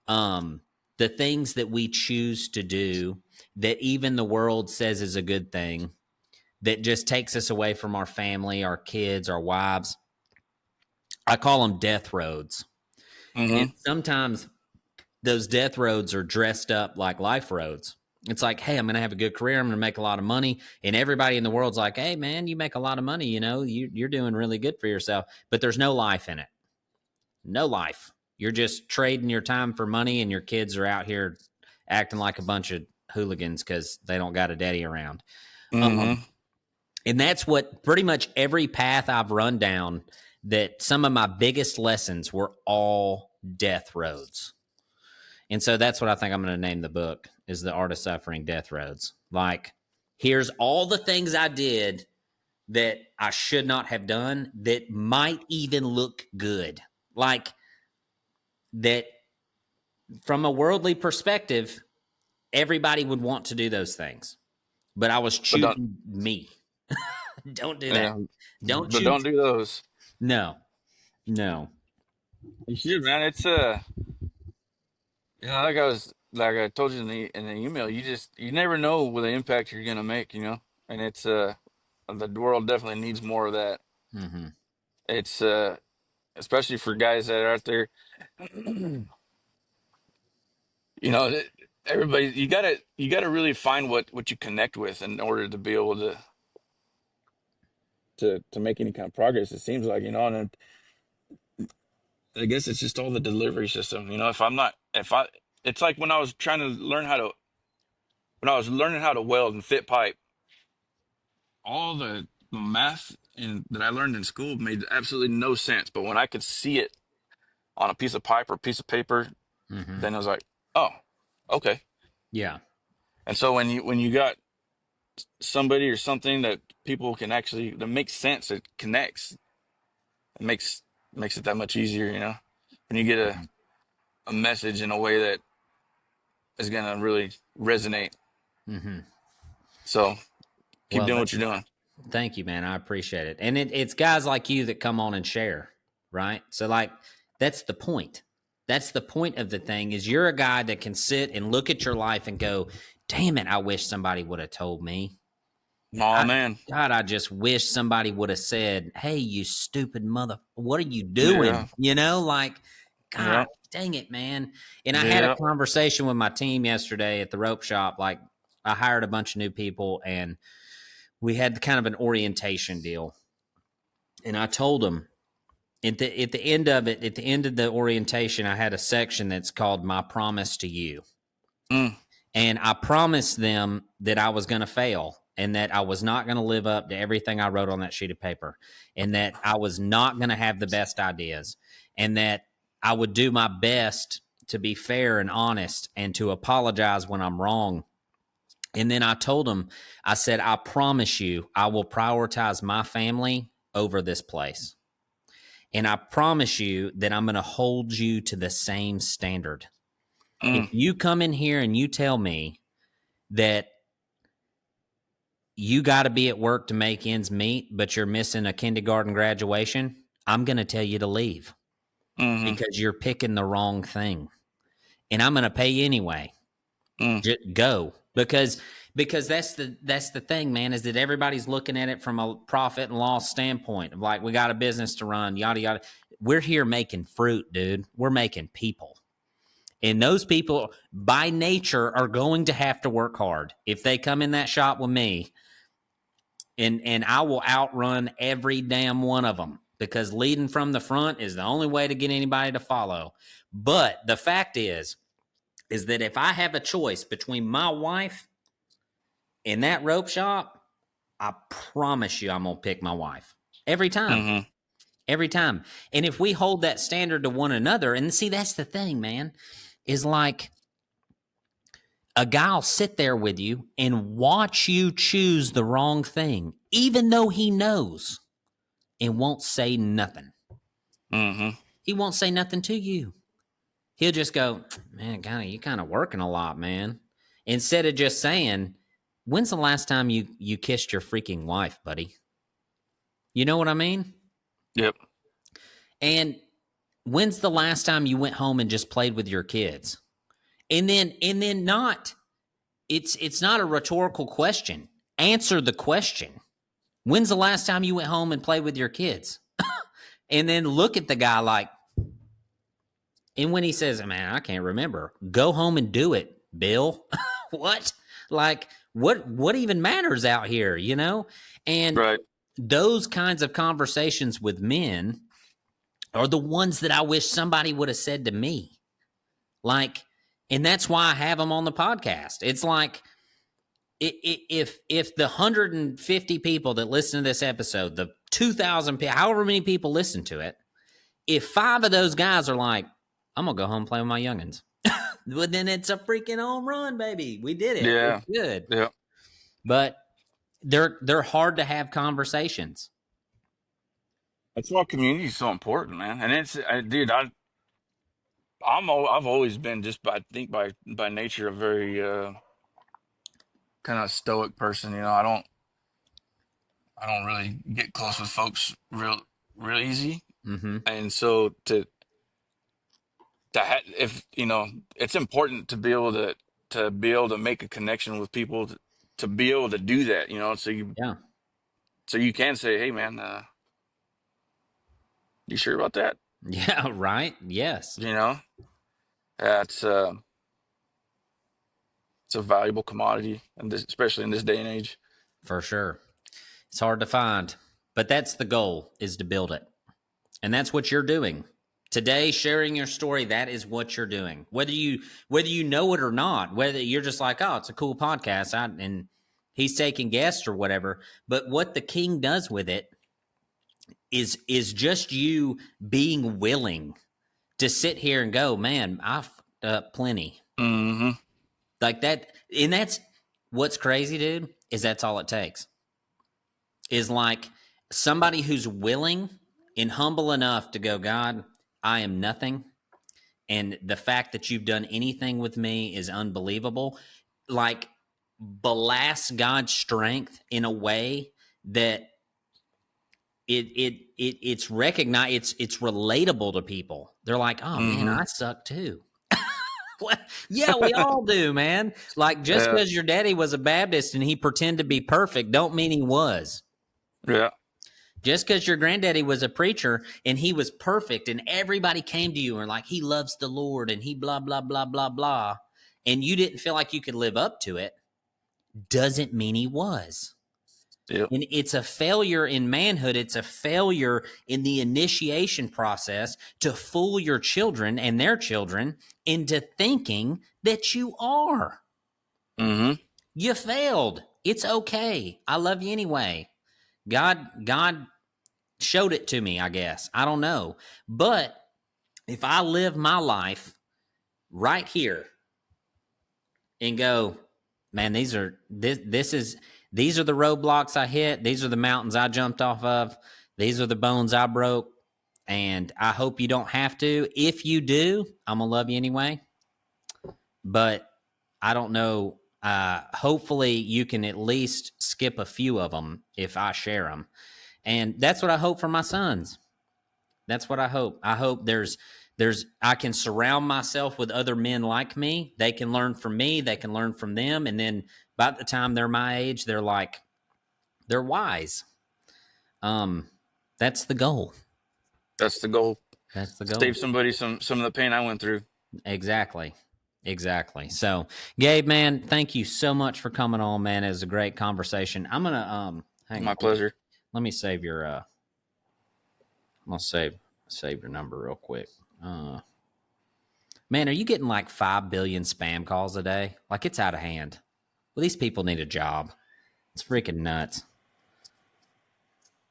The things that we choose to do that even the world says is a good thing, that just takes us away from our family, our kids, our wives. I call them death roads. And Mm-hmm. sometimes those death roads are dressed up like life roads. It's like, hey, I'm going to have a good career. I'm going to make a lot of money. And everybody in the world's like, hey, man, you make a lot of money. You're doing really good for yourself. But there's no life in it. No life. You're just trading your time for money, and your kids are out here acting like a bunch of hooligans because they don't got a daddy around. Mm-hmm. And that's what pretty much every path I've run down, that some of my biggest lessons were all death roads. And so that's what I think I'm going to name the book, is The Art of Suffering, Death Roads. Like, here's all the things I did that I should not have done that might even look good. Like, that from a worldly perspective, everybody would want to do those things. But I was But don't. choosing me. Don't do that. Yeah. Don't But don't choose. do those. No, no. You should, man. It's like I told you in the email. You never know what the impact you're gonna make. And it's the world definitely needs more of that. Mm-hmm. It's especially for guys that are out there. You know, everybody. You gotta really find what you connect with in order to be able to make any kind of progress. It seems like, and I guess it's just all the delivery system. If I'm not, if I, it's like when I was trying to learn how to, when I was learning how to weld and fit pipe, all the math that I learned in school made absolutely no sense. But when I could see it on a piece of pipe or a piece of paper, Mm-hmm. then I was like, oh, okay. Yeah. And so when you got somebody or something that people can actually, that makes sense, it connects, it makes it that much easier. When you get a message in a way that is gonna really resonate. Mm-hmm. So keep Well, doing what you're doing. thank you, man. I appreciate it. And it's guys like you that come on and share, right? So, like, that's the point. That's the point of the thing, is you're a guy that can sit and look at your life and go, damn it, I wish somebody would have told me. Oh man. God, I just wish somebody would have said, hey, you stupid mother, what are you Yeah. doing? Like, God Yeah. dang it, man. And I had a Yeah. conversation with my team yesterday at the rope shop. Like, I hired a bunch of new people, and we had kind of an orientation deal. And I told him at the end of it, at the end of the orientation, I had a section that's called My Promise to You. And I promised them that I was going to fail and that I was not going to live up to everything I wrote on that sheet of paper, and that I was not going to have the best ideas, and that I would do my best to be fair and honest and to apologize when I'm wrong. And then I told them, I said, I promise you, I will prioritize my family over this place. And I promise you that I'm going to hold you to the same standard. If you come in here and you tell me that you got to be at work to make ends meet, but you're missing a kindergarten graduation, I'm going to tell you to leave because you're picking the wrong thing. And I'm going to pay you anyway. Just go. Because that's the thing, man, is that everybody's looking at it from a profit and loss standpoint of like, we got a business to run, yada, yada. We're here making fruit, dude. We're making people. And those people, by nature, are going to have to work hard. If they come in that shop with me, and I will outrun every damn one of them, because leading from the front is the only way to get anybody to follow. But the fact is that if I have a choice between my wife and that rope shop, I promise you I'm going to pick my wife. Every time. Every time. And if we hold that standard to one another, and see, that's the thing, man, is like a guy will sit there with you and watch you choose the wrong thing, even though he knows, and won't say nothing. He won't say nothing to you. He'll just go, man, you kind of working a lot, man. Instead of just saying, when's the last time you kissed your freaking wife, buddy? You know what I mean? Yep. And when's the last time you went home and just played with your kids? And then not, it's not a rhetorical question. Answer the question. When's the last time you went home and played with your kids? And then look at the guy like, and when he says, man, I can't remember, go home and do it, Bill. What? Like, what even matters out here, you know? And those kinds of conversations with men are the ones that I wish somebody would have said to me. Like, and that's why I have them on the podcast. It's like, if the 150 people that listen to this episode, the 2,000 people, however many people listen to it, if 5 of those guys are like, I'm going to go home and play with my youngins, well, then it's a freaking home run, baby. We did it. Yeah. It's good. Yeah. But they're hard to have conversations. That's why community is so important, man. And it's, dude, I've always been just by nature a very kind of stoic person. You know, I don't really get close with folks real easy. And so if you know, it's important to be able to make a connection with people, to be able to do that. You know, so you can say, hey, man, you sure about that? Yeah, right. Yes. You know, that's it's a valuable commodity, and especially in this day and age. For sure. It's hard to find, but that's the goal, is to build it. And that's what you're doing. Today, sharing your story, that is what you're doing. Whether you know it or not, whether you're just like, oh, it's a cool podcast, and he's taking guests or whatever. But what the King does with it is just you being willing to sit here and go, man, I fucked up plenty. Like that. And that's what's crazy, dude, is that's all it takes. Is like somebody who's willing and humble enough to go, God, I am nothing. And the fact that you've done anything with me is unbelievable. Like, blast God's strength in a way that it's recognized, it's relatable to people. They're like, oh man, I suck too. Yeah, we all do, man. Like, just because your daddy was a Baptist and he pretended to be perfect, don't mean he was. Yeah. Just because your granddaddy was a preacher and he was perfect and everybody came to you and like, he loves the Lord and he blah, blah, blah, blah, blah, and you didn't feel like you could live up to it, doesn't mean he was. Yep. And it's a failure in manhood. It's a failure in the initiation process to fool your children and their children into thinking that you are. Mm-hmm. You failed. It's okay. I love you anyway. God showed it to me, I guess. I don't know. But if I live my life right here and go, man, these are the roadblocks I hit. These are the mountains I jumped off of. These are the bones I broke. And I hope you don't have to. If you do, I'm going to love you anyway. But I don't know. Hopefully you can at least skip a few of them if I share them. And that's what I hope for my sons. That's what I hope. I hope I can surround myself with other men like me. They can learn from me. They can learn from them. And then by the time they're my age, they're wise. That's the goal. That's the goal. That's the goal. Save somebody some of the pain I went through. Exactly. So, Gabe, man, thank you so much for coming on, man. It was a great conversation. I'm gonna hang My on. pleasure. Let me save your I'm gonna save your number real quick. Man, are you getting like 5 billion spam calls a day? Like, it's out of hand. Well, these people need a job. It's freaking nuts.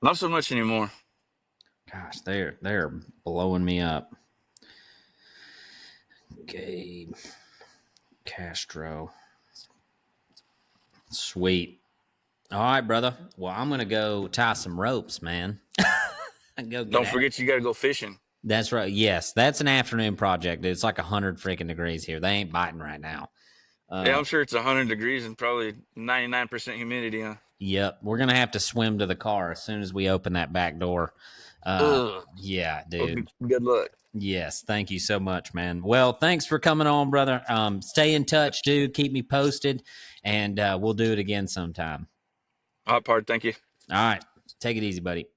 Not so much anymore. Gosh, they're blowing me up. Gabe Castro. Sweet. All right, brother. Well, I'm gonna go tie some ropes, man. Don't forget, you got to go fishing. That's right. Yes, that's an afternoon project. It's like 100 freaking degrees here. They ain't biting right now. Yeah, I'm sure it's 100 degrees and probably 99% humidity. Huh? Yep, we're gonna have to swim to the car as soon as we open that back door. Yeah, dude. Well, good luck. Yes, thank you so much, man. Well, thanks for coming on, brother. Stay in touch, dude. Keep me posted, and we'll do it again sometime. Hot part. Thank you. All right, take it easy, buddy.